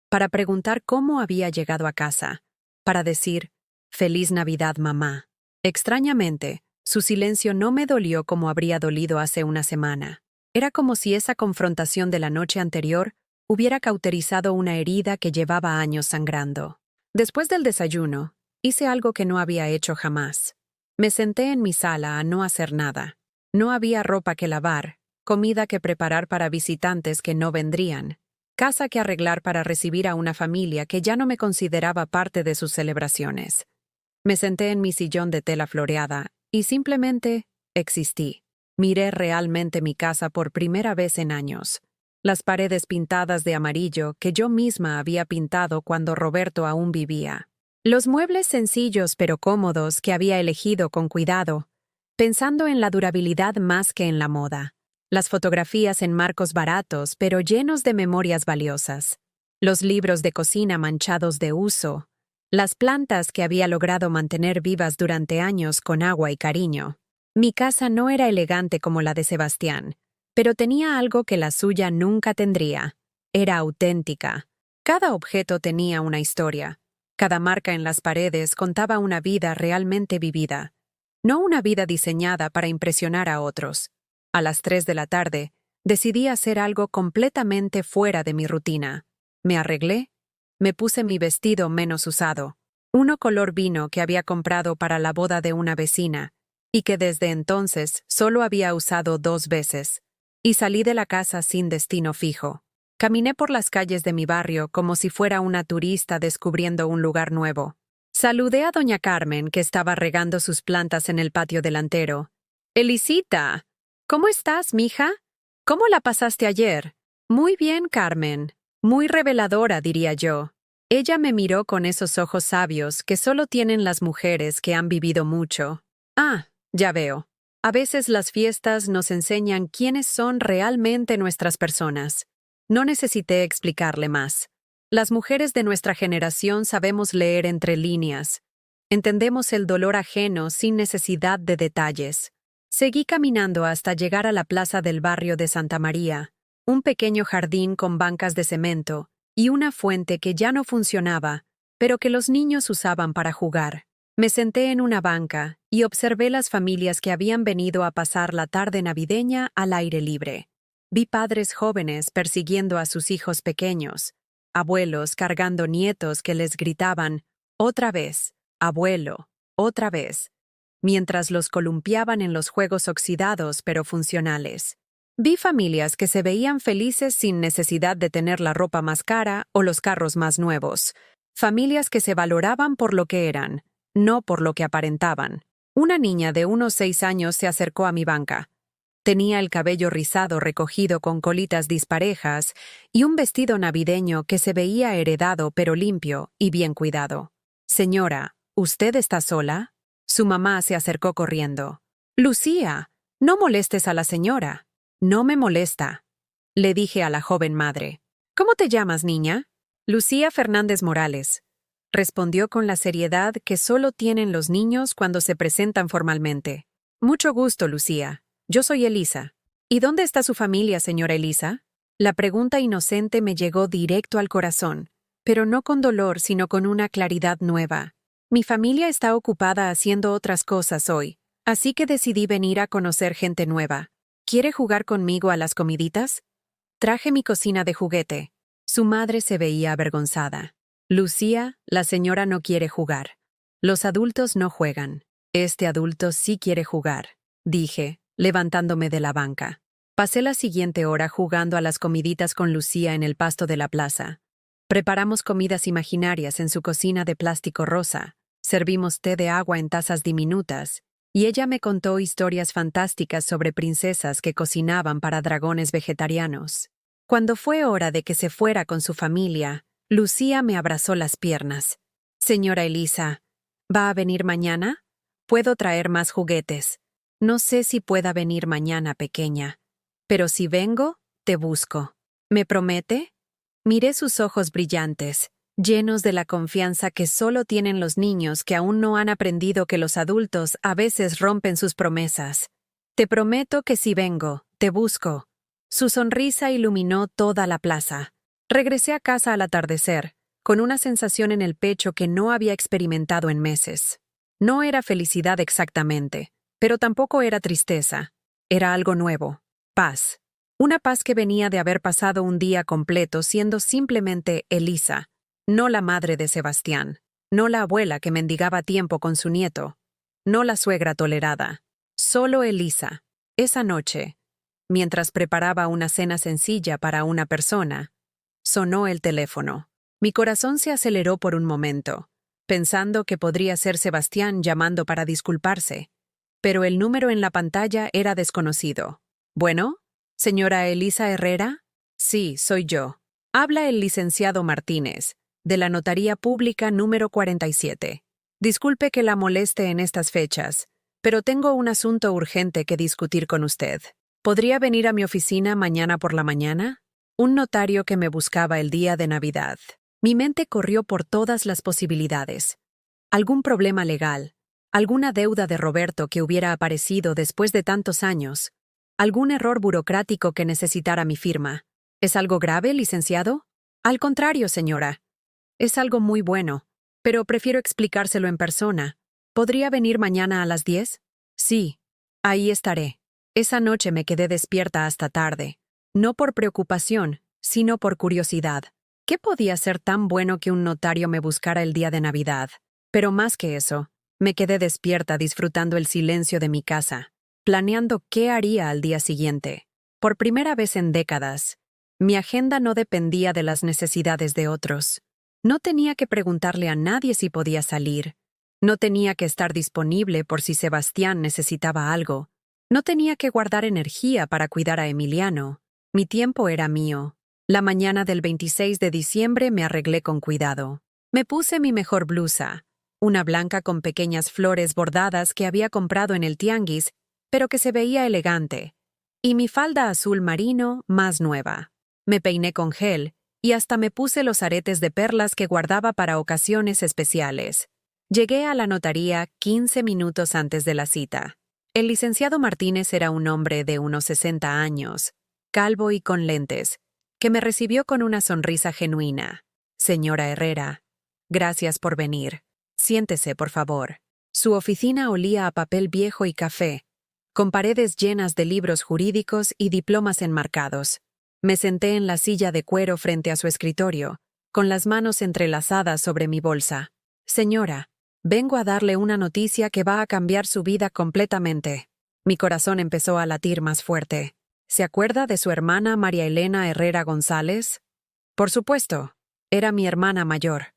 para preguntar cómo había llegado a casa, para decir, «Feliz Navidad, mamá». Extrañamente, su silencio no me dolió como habría dolido hace una semana. Era como si esa confrontación de la noche anterior hubiera cauterizado una herida que llevaba años sangrando. Después del desayuno, hice algo que no había hecho jamás. Me senté en mi sala a no hacer nada. No había ropa que lavar, comida que preparar para visitantes que no vendrían, casa que arreglar para recibir a una familia que ya no me consideraba parte de sus celebraciones. Me senté en mi sillón de tela floreada y simplemente existí. Miré realmente mi casa por primera vez en años. Las paredes pintadas de amarillo que yo misma había pintado cuando Roberto aún vivía. Los muebles sencillos pero cómodos que había elegido con cuidado, pensando en la durabilidad más que en la moda. Las fotografías en marcos baratos pero llenos de memorias valiosas. Los libros de cocina manchados de uso. Las plantas que había logrado mantener vivas durante años con agua y cariño. Mi casa no era elegante como la de Sebastián, pero tenía algo que la suya nunca tendría. Era auténtica. Cada objeto tenía una historia. Cada marca en las paredes contaba una vida realmente vivida. No una vida diseñada para impresionar a otros. A las 3 de la tarde, decidí hacer algo completamente fuera de mi rutina. Me arreglé. Me puse mi vestido menos usado. Uno color vino que había comprado para la boda de una vecina, y que desde entonces solo había usado 2 veces, y salí de la casa sin destino fijo. Caminé por las calles de mi barrio como si fuera una turista descubriendo un lugar nuevo. Saludé a doña Carmen, que estaba regando sus plantas en el patio delantero. «Elisita, ¿cómo estás, mija? ¿Cómo la pasaste ayer?» «Muy bien, Carmen. Muy reveladora, diría yo». Ella me miró con esos ojos sabios que solo tienen las mujeres que han vivido mucho. «Ah, ya veo. A veces las fiestas nos enseñan quiénes son realmente nuestras personas». No necesité explicarle más. Las mujeres de nuestra generación sabemos leer entre líneas. Entendemos el dolor ajeno sin necesidad de detalles. Seguí caminando hasta llegar a la plaza del barrio de Santa María, un pequeño jardín con bancas de cemento y una fuente que ya no funcionaba, pero que los niños usaban para jugar. Me senté en una banca y observé las familias que habían venido a pasar la tarde navideña al aire libre. Vi padres jóvenes persiguiendo a sus hijos pequeños, abuelos cargando nietos que les gritaban, «Otra vez, abuelo, otra vez», mientras los columpiaban en los juegos oxidados pero funcionales. Vi familias que se veían felices sin necesidad de tener la ropa más cara o los carros más nuevos. Familias que se valoraban por lo que eran, no por lo que aparentaban. Una niña de unos 6 años se acercó a mi banca. Tenía el cabello rizado recogido con colitas disparejas y un vestido navideño que se veía heredado pero limpio y bien cuidado. «Señora, ¿usted está sola?» Su mamá se acercó corriendo. «Lucía, no molestes a la señora». «No me molesta», le dije a la joven madre. «¿Cómo te llamas, niña?» «Lucía Fernández Morales», respondió con la seriedad que solo tienen los niños cuando se presentan formalmente. «Mucho gusto, Lucía. Yo soy Elisa». «¿Y dónde está su familia, señora Elisa?» La pregunta inocente me llegó directo al corazón, pero no con dolor, sino con una claridad nueva. «Mi familia está ocupada haciendo otras cosas hoy, así que decidí venir a conocer gente nueva. ¿Quiere jugar conmigo a las comiditas?» Traje mi cocina de juguete. Su madre se veía avergonzada. «Lucía, la señora no quiere jugar. Los adultos no juegan. Este adulto sí quiere jugar», dije, levantándome de la banca. Pasé la siguiente hora jugando a las comiditas con Lucía en el pasto de la plaza. Preparamos comidas imaginarias en su cocina de plástico rosa, servimos té de agua en tazas diminutas, y ella me contó historias fantásticas sobre princesas que cocinaban para dragones vegetarianos. Cuando fue hora de que se fuera con su familia, Lucía me abrazó las piernas. «Señora Elisa, ¿va a venir mañana? Puedo traer más juguetes. No sé si pueda venir mañana, pequeña. Pero si vengo, te busco. ¿Me promete?» Miré sus ojos brillantes, llenos de la confianza que solo tienen los niños que aún no han aprendido que los adultos a veces rompen sus promesas. «Te prometo que si vengo, te busco». Su sonrisa iluminó toda la plaza. Regresé a casa al atardecer, con una sensación en el pecho que no había experimentado en meses. No era felicidad exactamente, pero tampoco era tristeza. Era algo nuevo. Paz. Una paz que venía de haber pasado un día completo siendo simplemente Elisa, no la madre de Sebastián, no la abuela que mendigaba tiempo con su nieto, no la suegra tolerada. Solo Elisa. Esa noche, mientras preparaba una cena sencilla para una persona, sonó el teléfono. Mi corazón se aceleró por un momento, pensando que podría ser Sebastián llamando para disculparse, pero el número en la pantalla era desconocido. «¿Bueno? ¿Señora Elisa Herrera?» «Sí, soy yo. Habla el licenciado Martínez, de la Notaría Pública número 47. Disculpe que la moleste en estas fechas, pero tengo un asunto urgente que discutir con usted. ¿Podría venir a mi oficina mañana por la mañana?» Un notario que me buscaba el día de Navidad. Mi mente corrió por todas las posibilidades. Algún problema legal, alguna deuda de Roberto que hubiera aparecido después de tantos años, algún error burocrático que necesitara mi firma. ¿Es algo grave, licenciado? Al contrario, señora. Es algo muy bueno, pero prefiero explicárselo en persona. ¿Podría venir mañana a las 10? Sí, ahí estaré. Esa noche me quedé despierta hasta tarde. No por preocupación, sino por curiosidad. ¿Qué podía ser tan bueno que un notario me buscara el día de Navidad? Pero más que eso, me quedé despierta disfrutando el silencio de mi casa, planeando qué haría al día siguiente. Por primera vez en décadas, mi agenda no dependía de las necesidades de otros. No tenía que preguntarle a nadie si podía salir. No tenía que estar disponible por si Sebastián necesitaba algo. No tenía que guardar energía para cuidar a Emiliano. Mi tiempo era mío. La mañana del 26 de diciembre me arreglé con cuidado. Me puse mi mejor blusa, una blanca con pequeñas flores bordadas que había comprado en el tianguis, pero que se veía elegante, y mi falda azul marino más nueva. Me peiné con gel y hasta me puse los aretes de perlas que guardaba para ocasiones especiales. Llegué a la notaría 15 minutos antes de la cita. El licenciado Martínez era un hombre de unos 60 años, calvo y con lentes, que me recibió con una sonrisa genuina. «Señora Herrera, gracias por venir. Siéntese, por favor». Su oficina olía a papel viejo y café, con paredes llenas de libros jurídicos y diplomas enmarcados. Me senté en la silla de cuero frente a su escritorio, con las manos entrelazadas sobre mi bolsa. «Señora, vengo a darle una noticia que va a cambiar su vida completamente». Mi corazón empezó a latir más fuerte. ¿Se acuerda de su hermana María Elena Herrera González? Por supuesto. Era mi hermana mayor.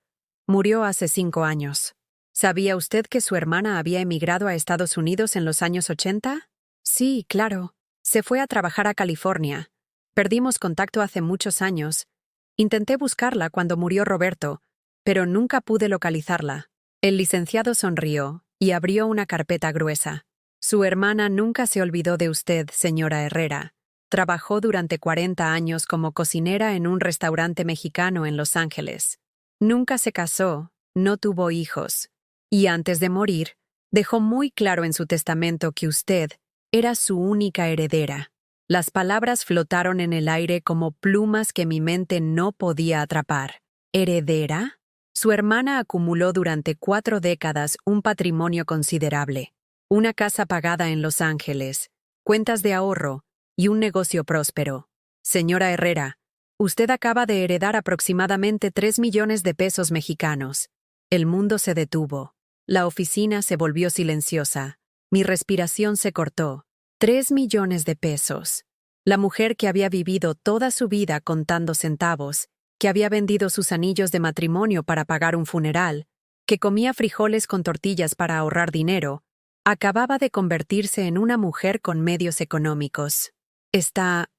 Murió hace 5 años. ¿Sabía usted que su hermana había emigrado a Estados Unidos en los años 80? Sí, claro. Se fue a trabajar a California. Perdimos contacto hace muchos años. Intenté buscarla cuando murió Roberto, pero nunca pude localizarla. El licenciado sonrió y abrió una carpeta gruesa. Su hermana nunca se olvidó de usted, señora Herrera. Trabajó durante 40 años como cocinera en un restaurante mexicano en Los Ángeles. Nunca se casó, no tuvo hijos. Y antes de morir, dejó muy claro en su testamento que usted era su única heredera. Las palabras flotaron en el aire como plumas que mi mente no podía atrapar. ¿Heredera? Su hermana acumuló durante 4 décadas un patrimonio considerable. Una casa pagada en Los Ángeles, cuentas de ahorro y un negocio próspero. Señora Herrera, usted acaba de heredar aproximadamente 3 millones de pesos mexicanos. El mundo se detuvo. La oficina se volvió silenciosa. Mi respiración se cortó. 3 millones de pesos. La mujer que había vivido toda su vida contando centavos, que había vendido sus anillos de matrimonio para pagar un funeral, que comía frijoles con tortillas para ahorrar dinero, acababa de convertirse en una mujer con medios económicos. ¿Está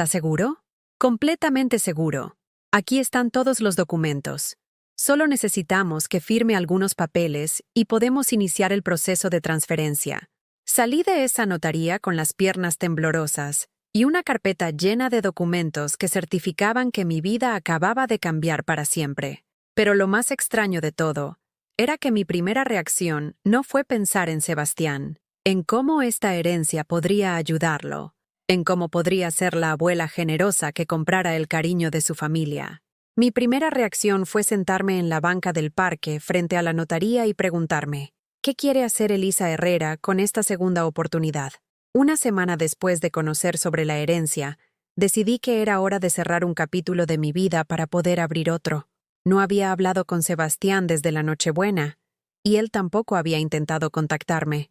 seguro? Completamente seguro. Aquí están todos los documentos. Solo necesitamos que firme algunos papeles y podemos iniciar el proceso de transferencia. Salí de esa notaría con las piernas temblorosas y una carpeta llena de documentos que certificaban que mi vida acababa de cambiar para siempre. Pero lo más extraño de todo era que mi primera reacción no fue pensar en Sebastián, en cómo esta herencia podría ayudarlo, en cómo podría ser la abuela generosa que comprara el cariño de su familia. Mi primera reacción fue sentarme en la banca del parque frente a la notaría y preguntarme, ¿qué quiere hacer Elisa Herrera con esta segunda oportunidad? Una semana después de conocer sobre la herencia, decidí que era hora de cerrar un capítulo de mi vida para poder abrir otro. No había hablado con Sebastián desde la Nochebuena, y él tampoco había intentado contactarme.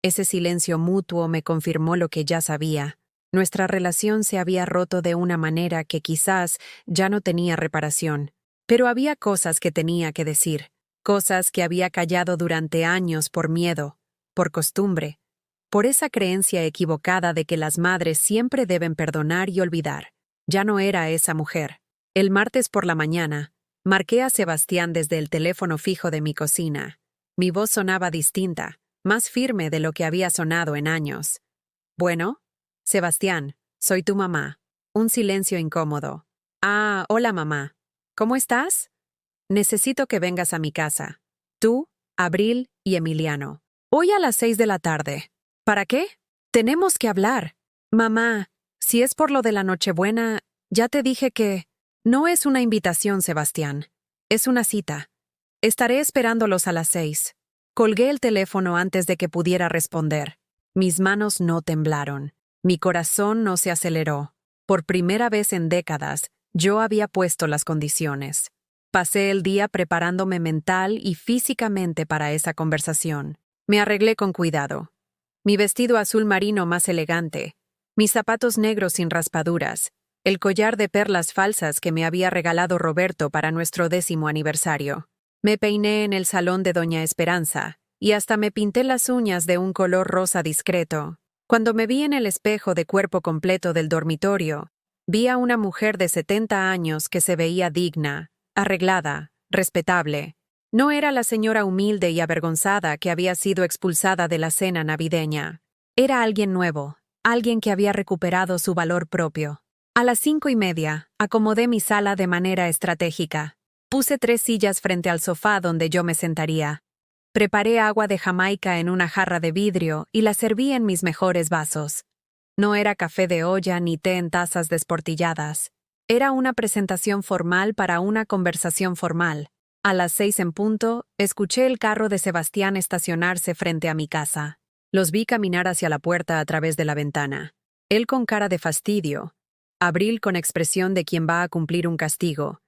Ese silencio mutuo me confirmó lo que ya sabía. Nuestra relación se había roto de una manera que quizás ya no tenía reparación. Pero había cosas que tenía que decir, cosas que había callado durante años por miedo, por costumbre, por esa creencia equivocada de que las madres siempre deben perdonar y olvidar. Ya no era esa mujer. El martes por la mañana, marqué a Sebastián desde el teléfono fijo de mi cocina. Mi voz sonaba distinta, más firme de lo que había sonado en años. «Bueno, Sebastián, soy tu mamá». Un silencio incómodo. «Ah, hola mamá. ¿Cómo estás? Necesito que vengas a mi casa. Tú, Abril y Emiliano. Hoy a las 6 de la tarde. ¿Para qué? Tenemos que hablar. Mamá, si es por lo de la Nochebuena, ya te dije que... No es una invitación, Sebastián. Es una cita. Estaré esperándolos a las 6. Colgué el teléfono antes de que pudiera responder. Mis manos no temblaron. Mi corazón no se aceleró. Por primera vez en décadas, yo había puesto las condiciones. Pasé el día preparándome mental y físicamente para esa conversación. Me arreglé con cuidado. Mi vestido azul marino más elegante, mis zapatos negros sin raspaduras, el collar de perlas falsas que me había regalado Roberto para nuestro 10º aniversario. Me peiné en el salón de Doña Esperanza y hasta me pinté las uñas de un color rosa discreto. Cuando me vi en el espejo de cuerpo completo del dormitorio, vi a una mujer de 70 años que se veía digna, arreglada, respetable. No era la señora humilde y avergonzada que había sido expulsada de la cena navideña. Era alguien nuevo, alguien que había recuperado su valor propio. A las 5:30, acomodé mi sala de manera estratégica. Puse 3 sillas frente al sofá donde yo me sentaría. Preparé agua de Jamaica en una jarra de vidrio y la serví en mis mejores vasos. No era café de olla ni té en tazas desportilladas. Era una presentación formal para una conversación formal. A las 6 en punto, escuché el carro de Sebastián estacionarse frente a mi casa. Los vi caminar hacia la puerta a través de la ventana. Él con cara de fastidio, Abril con expresión de quien va a cumplir un castigo,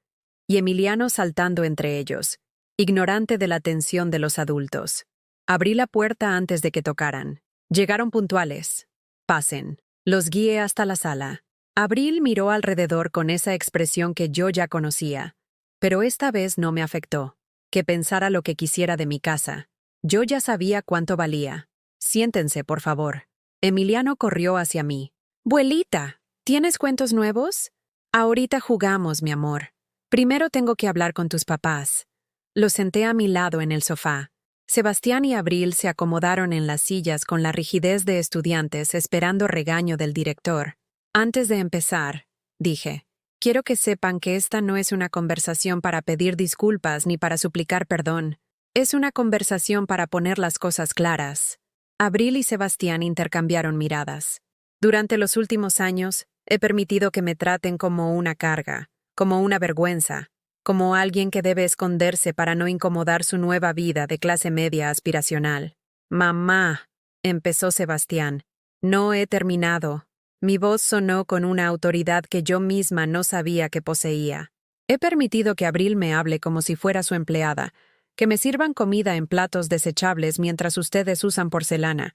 y Emiliano saltando entre ellos, ignorante de la atención de los adultos. Abrí la puerta antes de que tocaran. Llegaron puntuales. «Pasen». Los guié hasta la sala. Abril miró alrededor con esa expresión que yo ya conocía. Pero esta vez no me afectó. Que pensara lo que quisiera de mi casa. Yo ya sabía cuánto valía. «Siéntense, por favor». Emiliano corrió hacia mí. «Buelita, ¿tienes cuentos nuevos?» «Ahorita jugamos, mi amor. Primero tengo que hablar con tus papás». Lo senté a mi lado en el sofá. Sebastián y Abril se acomodaron en las sillas con la rigidez de estudiantes esperando regaño del director. «Antes de empezar», dije, «quiero que sepan que esta no es una conversación para pedir disculpas ni para suplicar perdón. Es una conversación para poner las cosas claras». Abril y Sebastián intercambiaron miradas. «Durante los últimos años, he permitido que me traten como una carga, como una vergüenza, como alguien que debe esconderse para no incomodar su nueva vida de clase media aspiracional». «Mamá», empezó Sebastián. «No he terminado». Mi voz sonó con una autoridad que yo misma no sabía que poseía. «He permitido que Abril me hable como si fuera su empleada, que me sirvan comida en platos desechables mientras ustedes usan porcelana,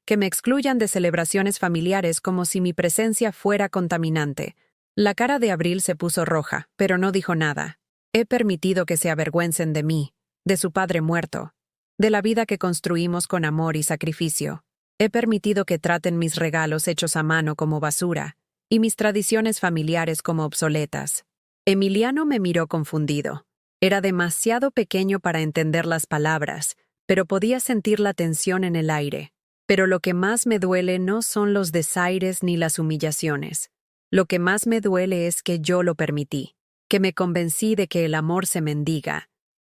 que me excluyan de celebraciones familiares como si mi presencia fuera contaminante. La cara de Abril se puso roja, pero no dijo nada. He permitido que se avergüencen de mí, de su padre muerto, de la vida que construimos con amor y sacrificio. He permitido que traten mis regalos hechos a mano como basura y mis tradiciones familiares como obsoletas. Emiliano me miró confundido. Era demasiado pequeño para entender las palabras, pero podía sentir la tensión en el aire. Pero lo que más me duele no son los desaires ni las humillaciones. Lo que más me duele es que yo lo permití, que me convencí de que el amor se mendiga,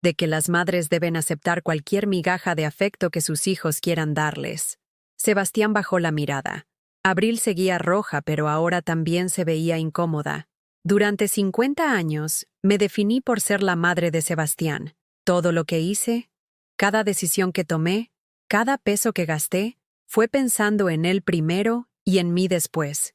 de que las madres deben aceptar cualquier migaja de afecto que sus hijos quieran darles. Sebastián bajó la mirada. Abril seguía roja, pero ahora también se veía incómoda. Durante 50 años, me definí por ser la madre de Sebastián. Todo lo que hice, cada decisión que tomé, cada peso que gasté, fue pensando en él primero y en mí después.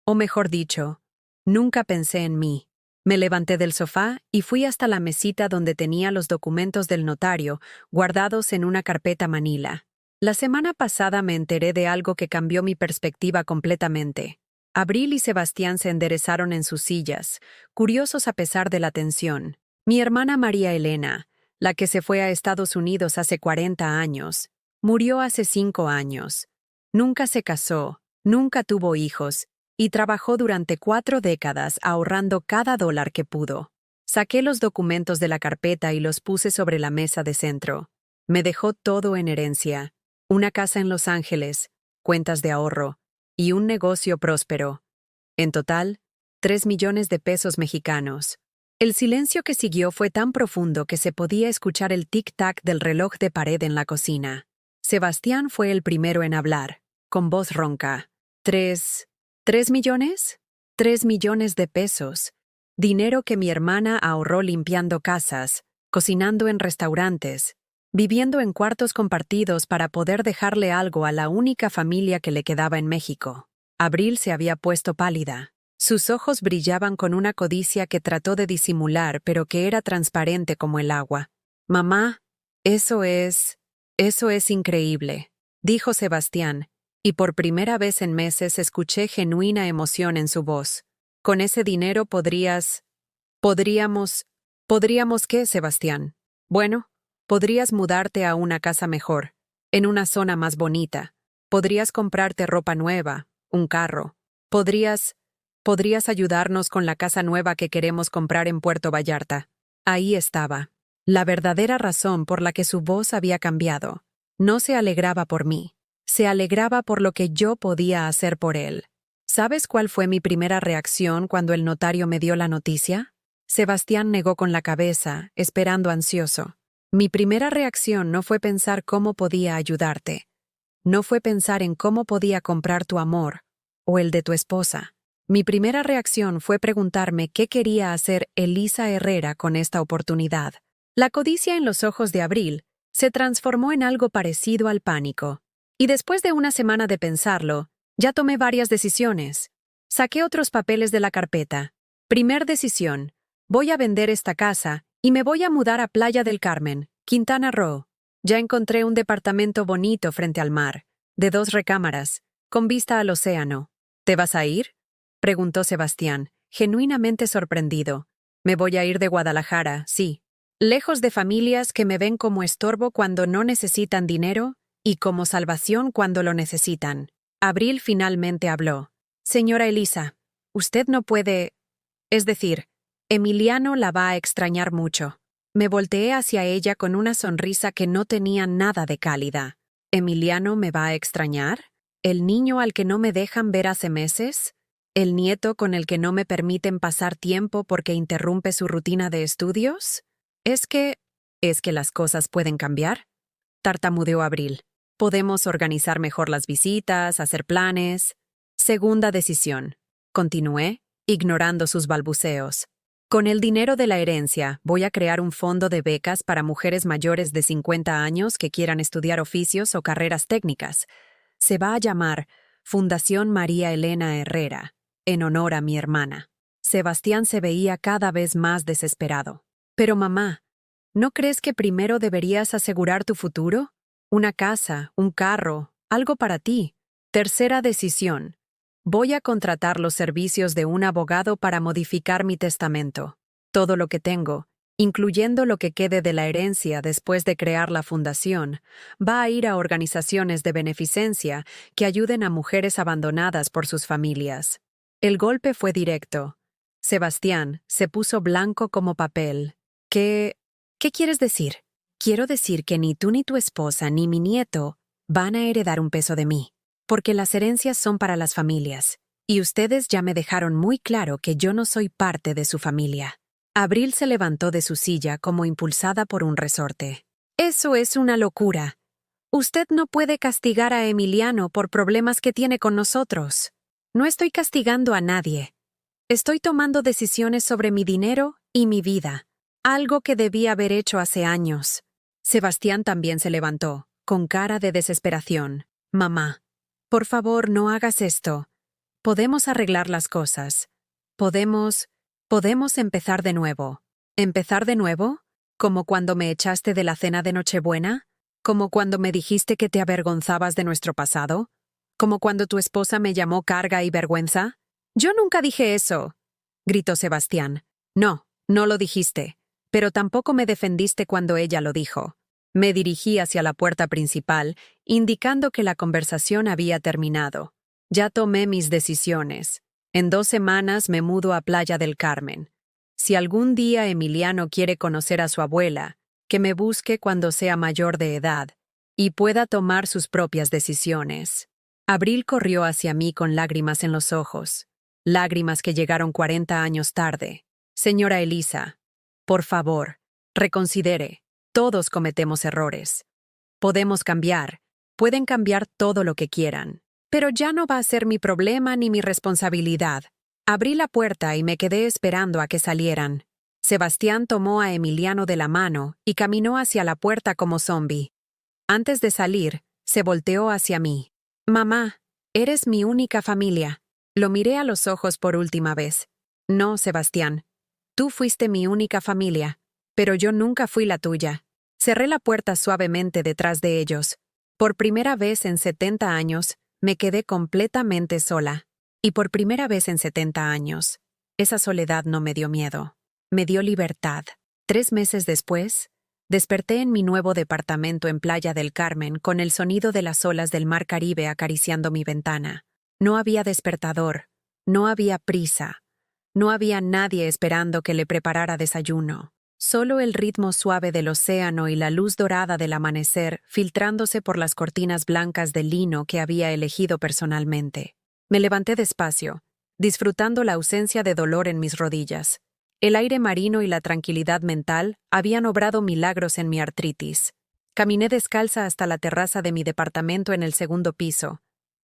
O mejor dicho, nunca pensé en mí. Me levanté del sofá y fui hasta la mesita donde tenía los documentos del notario guardados en una carpeta manila. La semana pasada me enteré de algo que cambió mi perspectiva completamente. Abril y Sebastián se enderezaron en sus sillas, curiosos a pesar de la tensión. Mi hermana María Elena, la que se fue a Estados Unidos hace 40 años, murió hace 5 años. Nunca se casó, nunca tuvo hijos, y trabajó durante 4 décadas ahorrando cada dólar que pudo. Saqué los documentos de la carpeta y los puse sobre la mesa de centro. Me dejó todo en herencia. Una casa en Los Ángeles, cuentas de ahorro y un negocio próspero. En total, 3 millones de pesos mexicanos. El silencio que siguió fue tan profundo que se podía escuchar el tic-tac del reloj de pared en la cocina. Sebastián fue el primero en hablar, con voz ronca. ¿3 millones? 3 millones de pesos. Dinero que mi hermana ahorró limpiando casas, cocinando en restaurantes, viviendo en cuartos compartidos para poder dejarle algo a la única familia que le quedaba en México. Abril se había puesto pálida. Sus ojos brillaban con una codicia que trató de disimular, pero que era transparente como el agua. «Mamá, eso es increíble», dijo Sebastián, y por primera vez en meses escuché genuina emoción en su voz. «Con ese dinero ¿Podríamos qué, Sebastián? Bueno, podrías mudarte a una casa mejor, en una zona más bonita. Podrías comprarte ropa nueva, un carro. Podrías ayudarnos con la casa nueva que queremos comprar en Puerto Vallarta». Ahí estaba, la verdadera razón por la que su voz había cambiado. No se alegraba por mí, se alegraba por lo que yo podía hacer por él. ¿Sabes cuál fue mi primera reacción cuando el notario me dio la noticia? Sebastián negó con la cabeza, esperando ansioso. Mi primera reacción no fue pensar cómo podía ayudarte. No fue pensar en cómo podía comprar tu amor, o el de tu esposa. Mi primera reacción fue preguntarme qué quería hacer Elisa Herrera con esta oportunidad. La codicia en los ojos de Abril se transformó en algo parecido al pánico. Y después de una semana de pensarlo, ya tomé varias decisiones. Saqué otros papeles de la carpeta. Primer decisión: voy a vender esta casa y me voy a mudar a Playa del Carmen, Quintana Roo. Ya encontré un departamento bonito frente al mar, de 2 recámaras, con vista al océano. ¿Te vas a ir?, preguntó Sebastián, genuinamente sorprendido. Me voy a ir de Guadalajara, sí. Lejos de familias que me ven como estorbo cuando no necesitan dinero y como salvación cuando lo necesitan. Abril finalmente habló. Señora Elisa, usted no puede... Es decir, Emiliano la va a extrañar mucho. Me volteé hacia ella con una sonrisa que no tenía nada de cálida. ¿Emiliano me va a extrañar? ¿El niño al que no me dejan ver hace meses? ¿El nieto con el que no me permiten pasar tiempo porque interrumpe su rutina de estudios? ¿Es que las cosas pueden cambiar?, tartamudeó Abril. Podemos organizar mejor las visitas, hacer planes. Segunda decisión, continué, ignorando sus balbuceos. Con el dinero de la herencia, voy a crear un fondo de becas para mujeres mayores de 50 años que quieran estudiar oficios o carreras técnicas. Se va a llamar Fundación María Elena Herrera, en honor a mi hermana. Sebastián se veía cada vez más desesperado. Pero mamá, ¿no crees que primero deberías asegurar tu futuro? Una casa, un carro, Algo para ti. Tercera decisión. Voy a contratar los servicios de un abogado para modificar mi testamento. Todo lo que tengo, incluyendo lo que quede de la herencia después de crear la fundación, va a ir a organizaciones de beneficencia que ayuden a mujeres abandonadas por sus familias. El golpe fue directo. Sebastián se puso blanco como papel. ¿Qué quieres decir? Quiero decir que ni tú ni tu esposa ni mi nieto van a heredar un peso de mí, porque las herencias son para las familias, y ustedes ya me dejaron muy claro que yo no soy parte de su familia. Abril se levantó de su silla como impulsada por un resorte. Eso es una locura. Usted no puede castigar a Emiliano por problemas que tiene con nosotros. No estoy castigando a nadie. Estoy tomando decisiones sobre mi dinero y mi vida, algo que debí haber hecho hace años. Sebastián también se levantó, con cara de desesperación. Mamá, por favor, no hagas esto. Podemos arreglar las cosas. Podemos empezar de nuevo. ¿Empezar de nuevo? ¿Como cuando me echaste de la cena de Nochebuena? ¿Como cuando me dijiste que te avergonzabas de nuestro pasado? ¿Como cuando tu esposa me llamó carga y vergüenza? Yo nunca dije eso, gritó Sebastián. No, no lo dijiste, pero tampoco me defendiste cuando ella lo dijo. Me dirigí hacia la puerta principal, indicando que la conversación había terminado. Ya tomé mis decisiones. En 2 semanas me mudo a Playa del Carmen. Si algún día Emiliano quiere conocer a su abuela, que me busque cuando sea mayor de edad y pueda tomar sus propias decisiones. Abril corrió hacia mí con lágrimas en los ojos. Lágrimas que llegaron 40 años tarde. Señora Elisa, por favor, reconsidere. Todos cometemos errores. Podemos cambiar. Pueden cambiar todo lo que quieran. Pero ya no va a ser mi problema ni mi responsabilidad. Abrí la puerta y me quedé esperando a que salieran. Sebastián tomó a Emiliano de la mano y caminó hacia la puerta como zombi. Antes de salir, se volteó hacia mí. Mamá, eres mi única familia. Lo miré a los ojos por última vez. No, Sebastián. Tú fuiste mi única familia, pero yo nunca fui la tuya. Cerré la puerta suavemente detrás de ellos. Por primera vez en 70 años, me quedé completamente sola. Y por primera vez en 70 años, esa soledad no me dio miedo. Me dio libertad. 3 meses después, desperté en mi nuevo departamento en Playa del Carmen con el sonido de las olas del mar Caribe acariciando mi ventana. No había despertador, no había prisa, no había nadie esperando que le preparara desayuno. Solo el ritmo suave del océano y la luz dorada del amanecer filtrándose por las cortinas blancas de lino que había elegido personalmente. Me levanté despacio, disfrutando la ausencia de dolor en mis rodillas. El aire marino y la tranquilidad mental habían obrado milagros en mi artritis. Caminé descalza hasta la terraza de mi departamento en el 2º piso,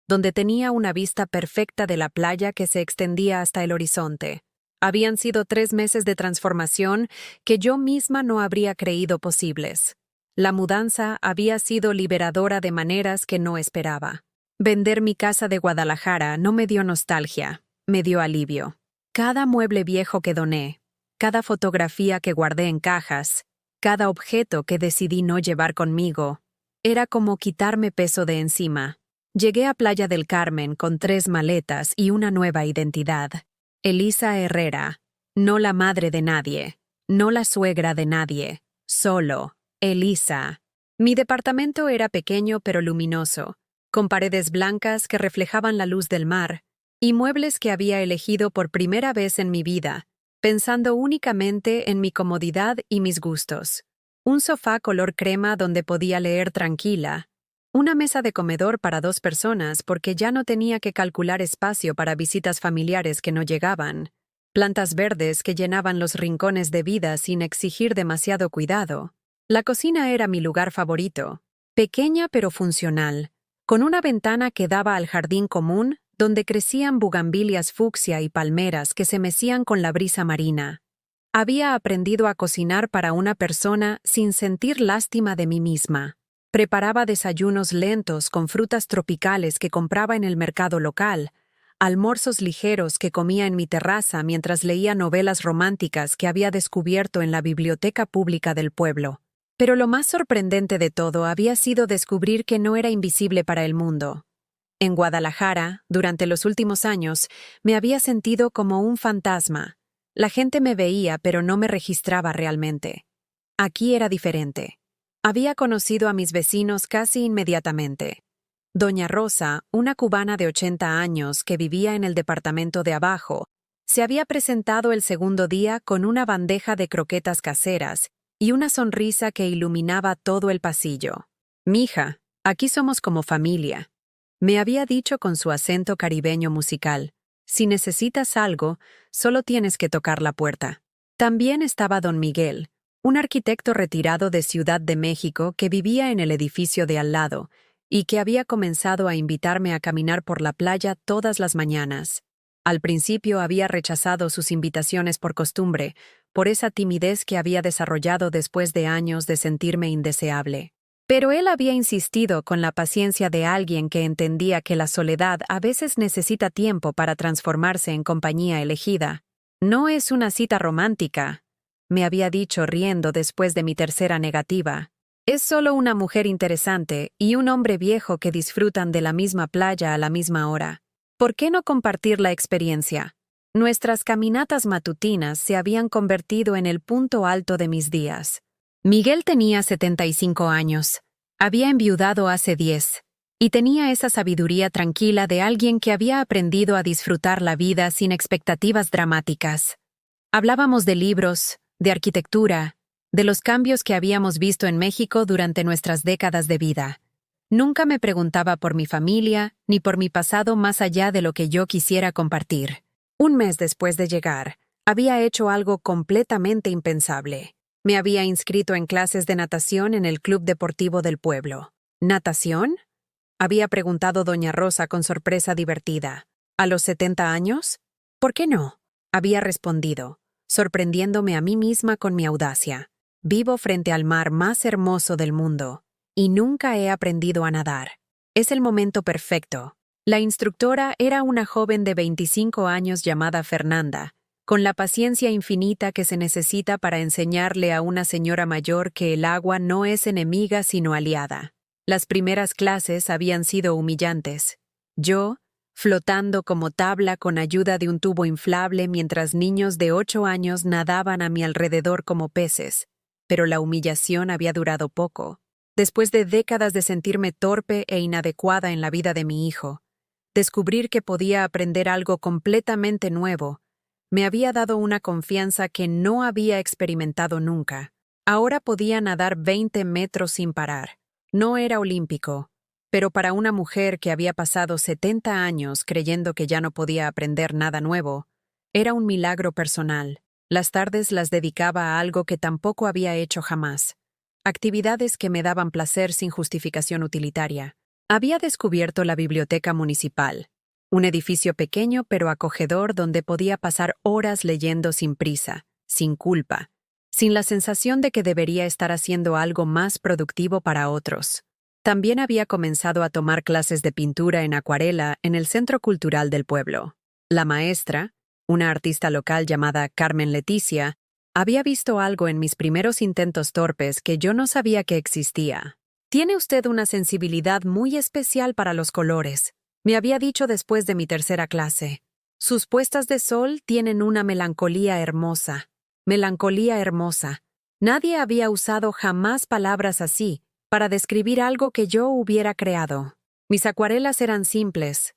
donde tenía una vista perfecta de la playa que se extendía hasta el horizonte. Habían sido 3 meses de transformación que yo misma no habría creído posibles. La mudanza había sido liberadora de maneras que no esperaba. Vender mi casa de Guadalajara no me dio nostalgia, me dio alivio. Cada mueble viejo que doné, cada fotografía que guardé en cajas, cada objeto que decidí no llevar conmigo, era como quitarme peso de encima. Llegué a Playa del Carmen con 3 maletas y una nueva identidad. Elisa Herrera, no la madre de nadie, no la suegra de nadie, solo Elisa. Mi departamento era pequeño pero luminoso, con paredes blancas que reflejaban la luz del mar, y muebles que había elegido por primera vez en mi vida, pensando únicamente en mi comodidad y mis gustos. Un sofá color crema donde podía leer tranquila, una mesa de comedor para 2 personas porque ya no tenía que calcular espacio para visitas familiares que no llegaban, plantas verdes que llenaban los rincones de vida sin exigir demasiado cuidado. La cocina era mi lugar favorito, pequeña pero funcional, con una ventana que daba al jardín común donde crecían bugambilias fucsia y palmeras que se mecían con la brisa marina. Había aprendido a cocinar para una persona sin sentir lástima de mí misma. Preparaba desayunos lentos con frutas tropicales que compraba en el mercado local, almuerzos ligeros que comía en mi terraza mientras leía novelas románticas que había descubierto en la biblioteca pública del pueblo. Pero lo más sorprendente de todo había sido descubrir que no era invisible para el mundo. En Guadalajara, durante los últimos años, me había sentido como un fantasma. La gente me veía, pero no me registraba realmente. Aquí era diferente. Había conocido a mis vecinos casi inmediatamente. Doña Rosa, una cubana de 80 años que vivía en el departamento de abajo, se había presentado el segundo día con una bandeja de croquetas caseras y una sonrisa que iluminaba todo el pasillo. «Mija, aquí somos como familia», me había dicho con su acento caribeño musical. «Si necesitas algo, solo tienes que tocar la puerta». También estaba don Miguel, un arquitecto retirado de Ciudad de México que vivía en el edificio de al lado y que había comenzado a invitarme a caminar por la playa todas las mañanas. Al principio había rechazado sus invitaciones por costumbre, por esa timidez que había desarrollado después de años de sentirme indeseable. Pero él había insistido con la paciencia de alguien que entendía que la soledad a veces necesita tiempo para transformarse en compañía elegida. «No es una cita romántica», me había dicho riendo después de mi tercera negativa. «Es solo una mujer interesante y un hombre viejo que disfrutan de la misma playa a la misma hora. ¿Por qué no compartir la experiencia?» Nuestras caminatas matutinas se habían convertido en el punto alto de mis días. Miguel tenía 75 años. Había enviudado hace 10, y tenía esa sabiduría tranquila de alguien que había aprendido a disfrutar la vida sin expectativas dramáticas. Hablábamos de libros, de arquitectura, de los cambios que habíamos visto en México durante nuestras décadas de vida. Nunca me preguntaba por mi familia ni por mi pasado más allá de lo que yo quisiera compartir. Un mes después de llegar, había hecho algo completamente impensable. Me había inscrito en clases de natación en el club deportivo del pueblo. ¿Natación?, había preguntado doña Rosa con sorpresa divertida. ¿A los 70 años? ¿Por qué no?, había respondido, sorprendiéndome a mí misma con mi audacia. Vivo frente al mar más hermoso del mundo, y nunca he aprendido a nadar. Es el momento perfecto. La instructora era una joven de 25 años llamada Fernanda, con la paciencia infinita que se necesita para enseñarle a una señora mayor que el agua no es enemiga sino aliada. Las primeras clases habían sido humillantes. Yo, flotando como tabla con ayuda de un tubo inflable mientras niños de 8 años nadaban a mi alrededor como peces. Pero la humillación había durado poco. Después de décadas de sentirme torpe e inadecuada en la vida de mi hijo, descubrir que podía aprender algo completamente nuevo me había dado una confianza que no había experimentado nunca. Ahora podía nadar 20 metros sin parar. No era olímpico, pero para una mujer que había pasado 70 años creyendo que ya no podía aprender nada nuevo, era un milagro personal. Las tardes las dedicaba a algo que tampoco había hecho jamás. Actividades que me daban placer sin justificación utilitaria. Había descubierto la biblioteca municipal, un edificio pequeño pero acogedor donde podía pasar horas leyendo sin prisa, sin culpa, sin la sensación de que debería estar haciendo algo más productivo para otros. También había comenzado a tomar clases de pintura en acuarela en el Centro Cultural del pueblo. La maestra, una artista local llamada Carmen Leticia, había visto algo en mis primeros intentos torpes que yo no sabía que existía. «Tiene usted una sensibilidad muy especial para los colores», me había dicho después de mi tercera clase. «Sus puestas de sol tienen una melancolía hermosa». Melancolía hermosa. Nadie había usado jamás palabras así para describir algo que yo hubiera creado. Mis acuarelas eran simples.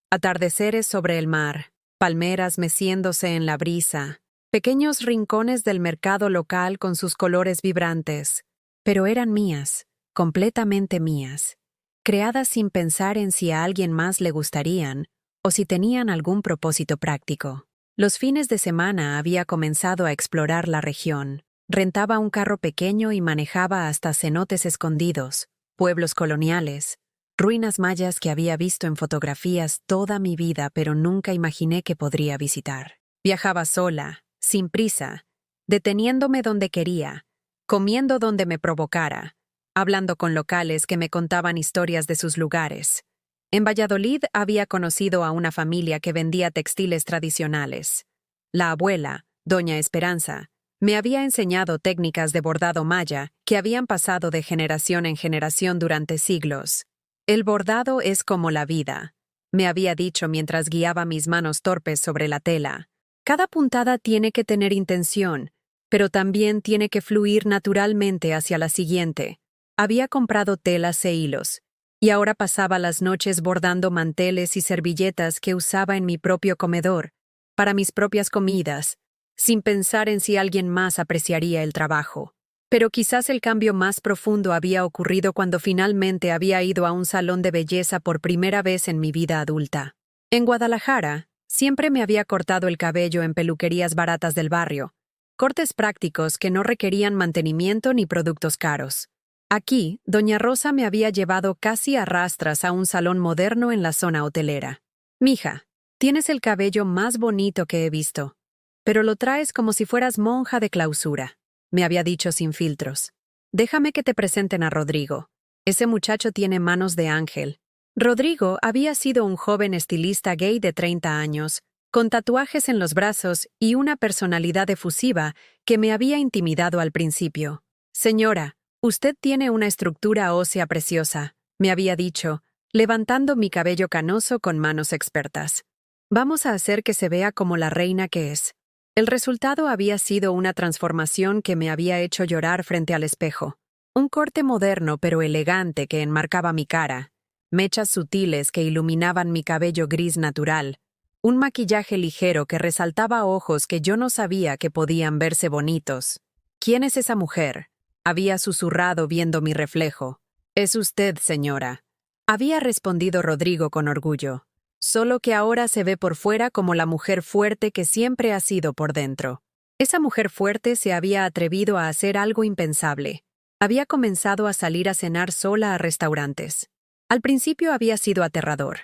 Atardeceres sobre el mar, palmeras meciéndose en la brisa, pequeños rincones del mercado local con sus colores vibrantes. Pero eran mías, completamente mías, creadas sin pensar en si a alguien más le gustarían o si tenían algún propósito práctico. Los fines de semana había comenzado a explorar la región. Rentaba un carro pequeño y manejaba hasta cenotes escondidos, pueblos coloniales, ruinas mayas que había visto en fotografías toda mi vida pero nunca imaginé que podría visitar. Viajaba sola, sin prisa, deteniéndome donde quería, comiendo donde me provocara, hablando con locales que me contaban historias de sus lugares. En Valladolid había conocido a una familia que vendía textiles tradicionales. La abuela, doña Esperanza, Me había enseñado técnicas de bordado maya que habían pasado de generación en generación durante siglos. El bordado es como la vida, me había dicho mientras guiaba mis manos torpes sobre la tela. Cada puntada tiene que tener intención, pero también tiene que fluir naturalmente hacia la siguiente. Había comprado telas e hilos, y ahora pasaba las noches bordando manteles y servilletas que usaba en mi propio comedor, para mis propias comidas, sin pensar en si alguien más apreciaría el trabajo. Pero quizás el cambio más profundo había ocurrido cuando finalmente había ido a un salón de belleza por primera vez en mi vida adulta. En Guadalajara, siempre me había cortado el cabello en peluquerías baratas del barrio, cortes prácticos que no requerían mantenimiento ni productos caros. Aquí, doña Rosa me había llevado casi a rastras a un salón moderno en la zona hotelera. «Mija, tienes el cabello más bonito que he visto, pero lo traes como si fueras monja de clausura», me había dicho sin filtros. «Déjame que te presenten a Rodrigo. Ese muchacho tiene manos de ángel». Rodrigo había sido un joven estilista gay de 30 años, con tatuajes en los brazos y una personalidad efusiva que me había intimidado al principio. «Señora, usted tiene una estructura ósea preciosa», me había dicho, levantando mi cabello canoso con manos expertas. «Vamos a hacer que se vea como la reina que es». El resultado había sido una transformación que me había hecho llorar frente al espejo. Un corte moderno pero elegante que enmarcaba mi cara, mechas sutiles que iluminaban mi cabello gris natural, un maquillaje ligero que resaltaba ojos que yo no sabía que podían verse bonitos. «¿Quién es esa mujer?», había susurrado viendo mi reflejo. «Es usted, señora», había respondido Rodrigo con orgullo. Solo que ahora se ve por fuera como la mujer fuerte que siempre ha sido por dentro. Esa mujer fuerte se había atrevido a hacer algo impensable. Había comenzado a salir a cenar sola a restaurantes. Al principio había sido aterrador.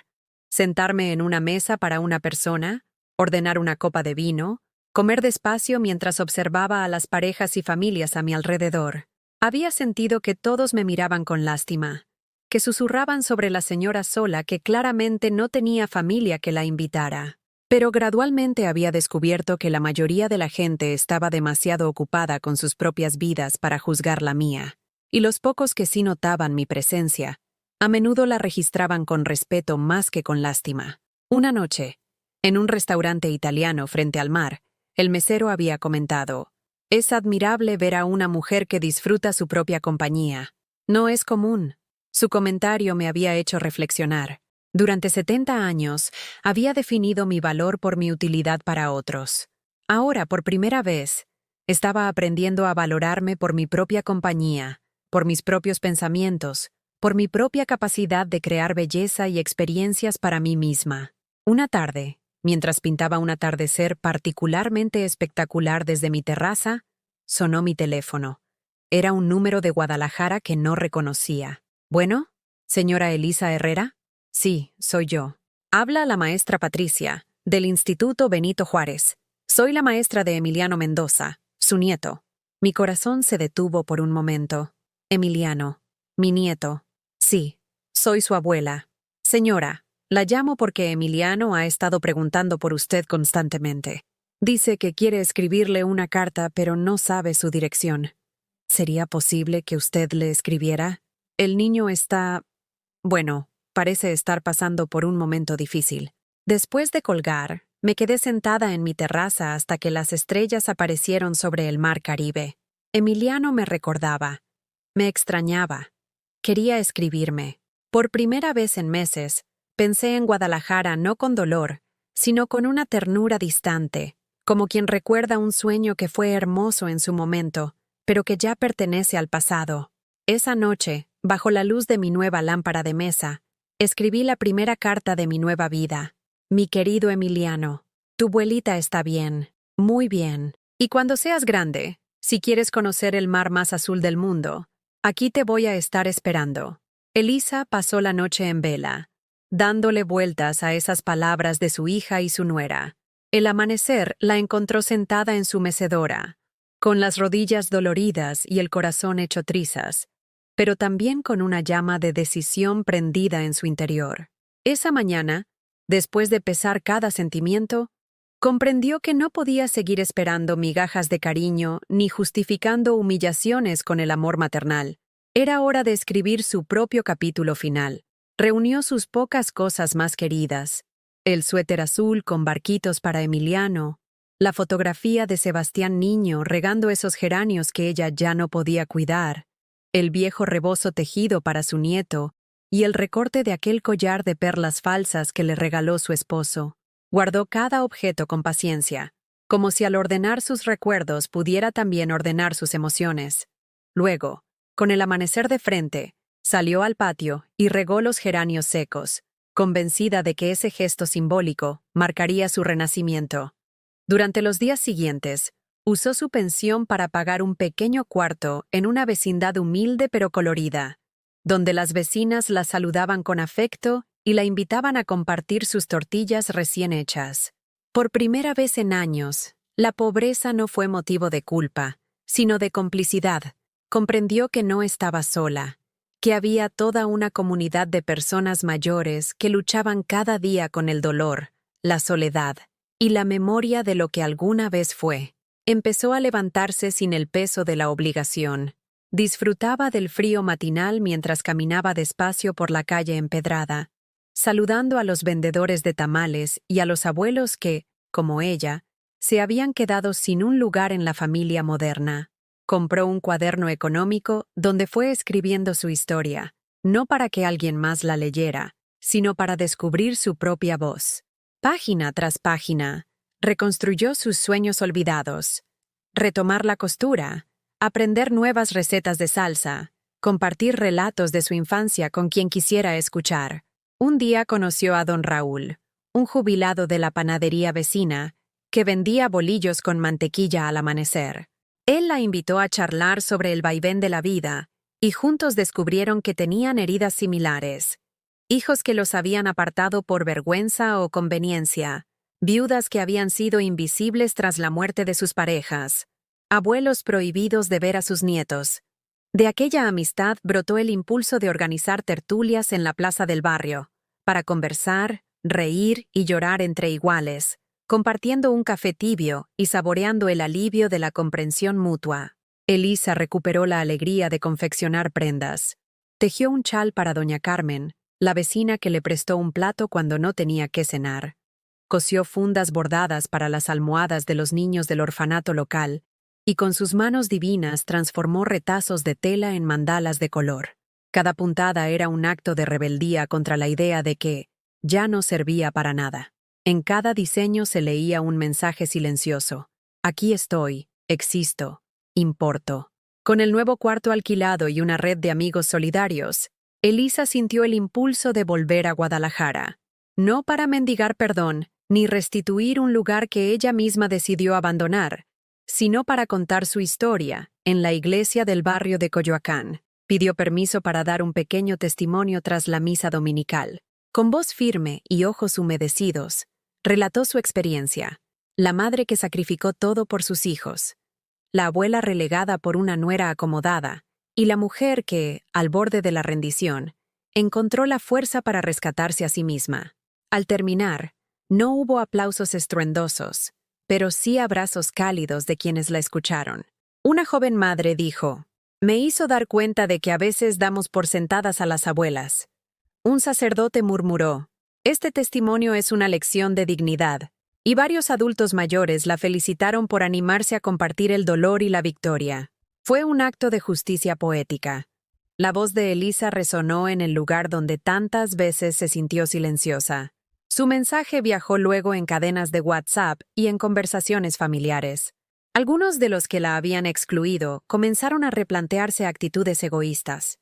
Sentarme en una mesa para una persona, ordenar una copa de vino, comer despacio mientras observaba a las parejas y familias a mi alrededor. Había sentido que todos me miraban con lástima, que susurraban sobre la señora sola que claramente no tenía familia que la invitara. Pero gradualmente había descubierto que la mayoría de la gente estaba demasiado ocupada con sus propias vidas para juzgar la mía, y los pocos que sí notaban mi presencia, a menudo la registraban con respeto más que con lástima. Una noche, en un restaurante italiano frente al mar, el mesero había comentado: «Es admirable ver a una mujer que disfruta su propia compañía. No es común». Su comentario me había hecho reflexionar. Durante 70 años, había definido mi valor por mi utilidad para otros. Ahora, por primera vez, estaba aprendiendo a valorarme por mi propia compañía, por mis propios pensamientos, por mi propia capacidad de crear belleza y experiencias para mí misma. Una tarde, mientras pintaba un atardecer particularmente espectacular desde mi terraza, sonó mi teléfono. Era un número de Guadalajara que no reconocía. «Bueno, señora Elisa Herrera». «Sí, soy yo». «Habla la maestra Patricia, del Instituto Benito Juárez. Soy la maestra de Emiliano Mendoza, su nieto». Mi corazón se detuvo por un momento. «Emiliano, mi nieto». «Sí, soy su abuela». «Señora, la llamo porque Emiliano ha estado preguntando por usted constantemente. Dice que quiere escribirle una carta, pero no sabe su dirección. ¿Sería posible que usted le escribiera? El niño está... bueno, parece estar pasando por un momento difícil». Después de colgar, me quedé sentada en mi terraza hasta que las estrellas aparecieron sobre el mar Caribe. Emiliano me recordaba. Me extrañaba. Quería escribirme. Por primera vez en meses, pensé en Guadalajara no con dolor, sino con una ternura distante, como quien recuerda un sueño que fue hermoso en su momento, pero que ya pertenece al pasado. Esa noche, bajo la luz de mi nueva lámpara de mesa, escribí la primera carta de mi nueva vida. «Mi querido Emiliano, tu abuelita está bien, muy bien. Y cuando seas grande, si quieres conocer el mar más azul del mundo, aquí te voy a estar esperando». Elisa pasó la noche en vela, dándole vueltas a esas palabras de su hija y su nuera. El amanecer la encontró sentada en su mecedora, con las rodillas doloridas y el corazón hecho trizas, pero también con una llama de decisión prendida en su interior. Esa mañana, después de pesar cada sentimiento, Comprendió que no podía seguir esperando migajas de cariño ni justificando humillaciones con el amor maternal. Era hora de escribir su propio capítulo final. Reunió sus pocas cosas más queridas: el suéter azul con barquitos para Emiliano, la fotografía de Sebastián niño regando esos geranios que ella ya no podía cuidar, el viejo rebozo tejido para su nieto y el recorte de aquel collar de perlas falsas que le regaló su esposo. Guardó cada objeto con paciencia, como si al ordenar sus recuerdos pudiera también ordenar sus emociones. Luego, con el amanecer de frente, salió al patio y regó los geranios secos, convencida de que ese gesto simbólico marcaría su renacimiento. Durante los días siguientes, usó su pensión para pagar un pequeño cuarto en una vecindad humilde pero colorida, donde las vecinas la saludaban con afecto y la invitaban a compartir sus tortillas recién hechas. Por primera vez en años, la pobreza no fue motivo de culpa, sino de complicidad. Comprendió que no estaba sola, que había toda una comunidad de personas mayores que luchaban cada día con el dolor, la soledad y la memoria de lo que alguna vez fue. Empezó a levantarse sin el peso de la obligación. Disfrutaba del frío matinal mientras caminaba despacio por la calle empedrada, saludando a los vendedores de tamales y a los abuelos que, como ella, se habían quedado sin un lugar en la familia moderna. Compró un cuaderno económico donde fue escribiendo su historia, no para que alguien más la leyera, sino para descubrir su propia voz. Página tras página, reconstruyó sus sueños olvidados: retomar la costura, aprender nuevas recetas de salsa, compartir relatos de su infancia con quien quisiera escuchar. Un día conoció a don Raúl, un jubilado de la panadería vecina, que vendía bolillos con mantequilla al amanecer. Él la invitó a charlar sobre el vaivén de la vida, y juntos descubrieron que tenían heridas similares: hijos que los habían apartado por vergüenza o conveniencia, viudas que habían sido invisibles tras la muerte de sus parejas, abuelos prohibidos de ver a sus nietos. De aquella amistad brotó el impulso de organizar tertulias en la plaza del barrio, para conversar, reír y llorar entre iguales, compartiendo un café tibio y saboreando el alivio de la comprensión mutua. Elisa recuperó la alegría de confeccionar prendas. Tejió un chal para doña Carmen, la vecina que le prestó un plato cuando no tenía qué cenar. Cosió fundas bordadas para las almohadas de los niños del orfanato local, y con sus manos divinas transformó retazos de tela en mandalas de color. Cada puntada era un acto de rebeldía contra la idea de que ya no servía para nada. En cada diseño se leía un mensaje silencioso: aquí estoy, existo, importo. Con el nuevo cuarto alquilado y una red de amigos solidarios, Elisa sintió el impulso de volver a Guadalajara, no para mendigar perdón ni restituir un lugar que ella misma decidió abandonar, sino para contar su historia en la iglesia del barrio de Coyoacán. Pidió permiso para dar un pequeño testimonio tras la misa dominical. Con voz firme y ojos humedecidos, relató su experiencia: la madre que sacrificó todo por sus hijos, la abuela relegada por una nuera acomodada, y la mujer que, al borde de la rendición, encontró la fuerza para rescatarse a sí misma. Al terminar, no hubo aplausos estruendosos, pero sí abrazos cálidos de quienes la escucharon. Una joven madre dijo: me hizo dar cuenta de que a veces damos por sentadas a las abuelas. Un sacerdote murmuró: este testimonio es una lección de dignidad, y varios adultos mayores la felicitaron por animarse a compartir el dolor y la victoria. Fue un acto de justicia poética. La voz de Elisa resonó en el lugar donde tantas veces se sintió silenciosa. Su mensaje viajó luego en cadenas de WhatsApp y en conversaciones familiares. Algunos de los que la habían excluido comenzaron a replantearse actitudes egoístas.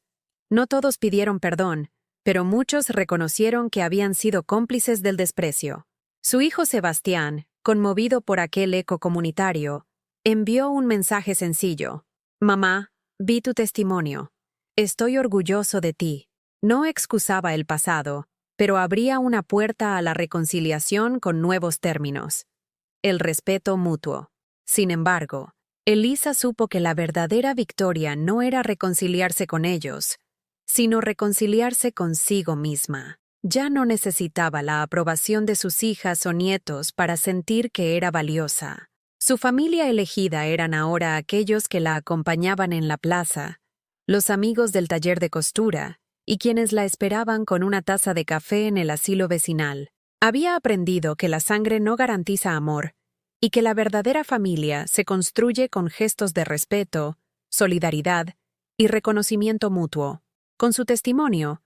No todos pidieron perdón, pero muchos reconocieron que habían sido cómplices del desprecio. Su hijo Sebastián, conmovido por aquel eco comunitario, envió un mensaje sencillo: mamá, vi tu testimonio. Estoy orgulloso de ti. No excusaba el pasado, pero abría una puerta a la reconciliación con nuevos términos: el respeto mutuo. Sin embargo, Elisa supo que la verdadera victoria no era reconciliarse con ellos, sino reconciliarse consigo misma. Ya no necesitaba la aprobación de sus hijas o nietos para sentir que era valiosa. Su familia elegida eran ahora aquellos que la acompañaban en la plaza, los amigos del taller de costura, y quienes la esperaban con una taza de café en el asilo vecinal. Había aprendido que la sangre no garantiza amor, y que la verdadera familia se construye con gestos de respeto, solidaridad y reconocimiento mutuo. Con su testimonio,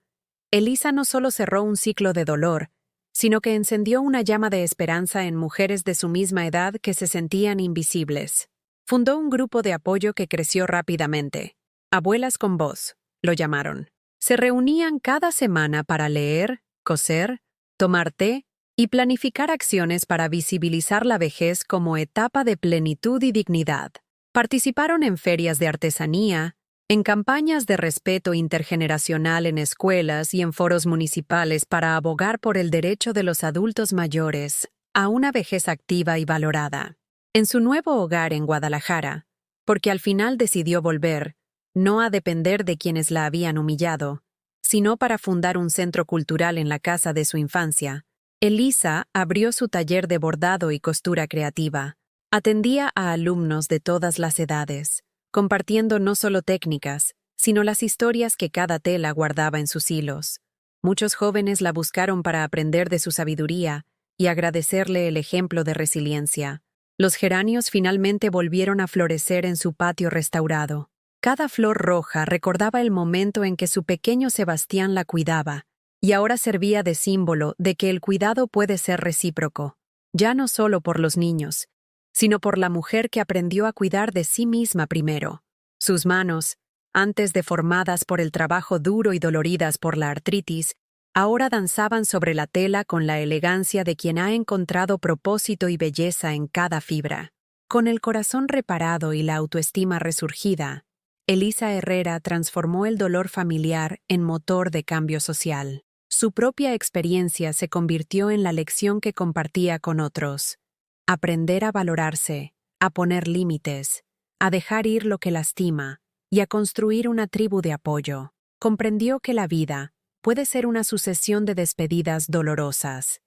Elisa no solo cerró un ciclo de dolor, sino que encendió una llama de esperanza en mujeres de su misma edad que se sentían invisibles. Fundó un grupo de apoyo que creció rápidamente. Abuelas con Voz, lo llamaron. Se reunían cada semana para leer, coser, tomar té y planificar acciones para visibilizar la vejez como etapa de plenitud y dignidad. Participaron en ferias de artesanía, en campañas de respeto intergeneracional en escuelas y en foros municipales para abogar por el derecho de los adultos mayores a una vejez activa y valorada. En su nuevo hogar en Guadalajara, porque al final decidió volver, no a depender de quienes la habían humillado, sino para fundar un centro cultural en la casa de su infancia, Elisa abrió su taller de bordado y costura creativa. Atendía a alumnos de todas las edades, compartiendo no solo técnicas, sino las historias que cada tela guardaba en sus hilos. Muchos jóvenes la buscaron para aprender de su sabiduría y agradecerle el ejemplo de resiliencia. Los geranios finalmente volvieron a florecer en su patio restaurado. Cada flor roja recordaba el momento en que su pequeño Sebastián la cuidaba, y ahora servía de símbolo de que el cuidado puede ser recíproco, ya no solo por los niños, sino por la mujer que aprendió a cuidar de sí misma primero. Sus manos, antes deformadas por el trabajo duro y doloridas por la artritis, ahora danzaban sobre la tela con la elegancia de quien ha encontrado propósito y belleza en cada fibra. Con el corazón reparado y la autoestima resurgida, Elisa Herrera transformó el dolor familiar en motor de cambio social. Su propia experiencia se convirtió en la lección que compartía con otros. Aprender a valorarse, a poner límites, a dejar ir lo que lastima y a construir una tribu de apoyo. Comprendió que la vida puede ser una sucesión de despedidas dolorosas,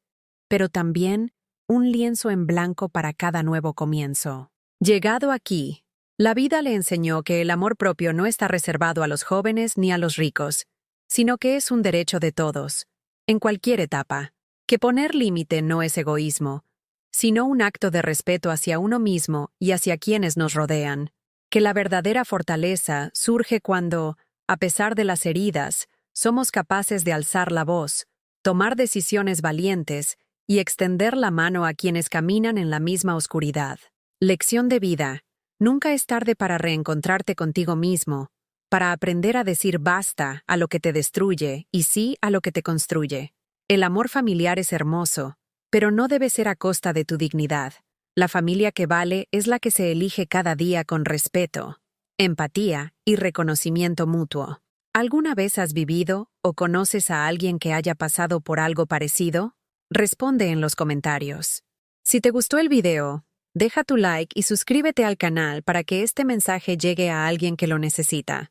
pero también un lienzo en blanco para cada nuevo comienzo. Llegado aquí, la vida le enseñó que el amor propio no está reservado a los jóvenes ni a los ricos, sino que es un derecho de todos, en cualquier etapa, que poner límite no es egoísmo, sino un acto de respeto hacia uno mismo y hacia quienes nos rodean, que la verdadera fortaleza surge cuando, a pesar de las heridas, somos capaces de alzar la voz, tomar decisiones valientes y extender la mano a quienes caminan en la misma oscuridad. Lección de vida: nunca es tarde para reencontrarte contigo mismo, para aprender a decir basta a lo que te destruye y sí a lo que te construye. El amor familiar es hermoso, pero no debe ser a costa de tu dignidad. La familia que vale es la que se elige cada día con respeto, empatía y reconocimiento mutuo. ¿Alguna vez has vivido o conoces a alguien que haya pasado por algo parecido? Responde en los comentarios. Si te gustó el video, deja tu like y suscríbete al canal para que este mensaje llegue a alguien que lo necesita.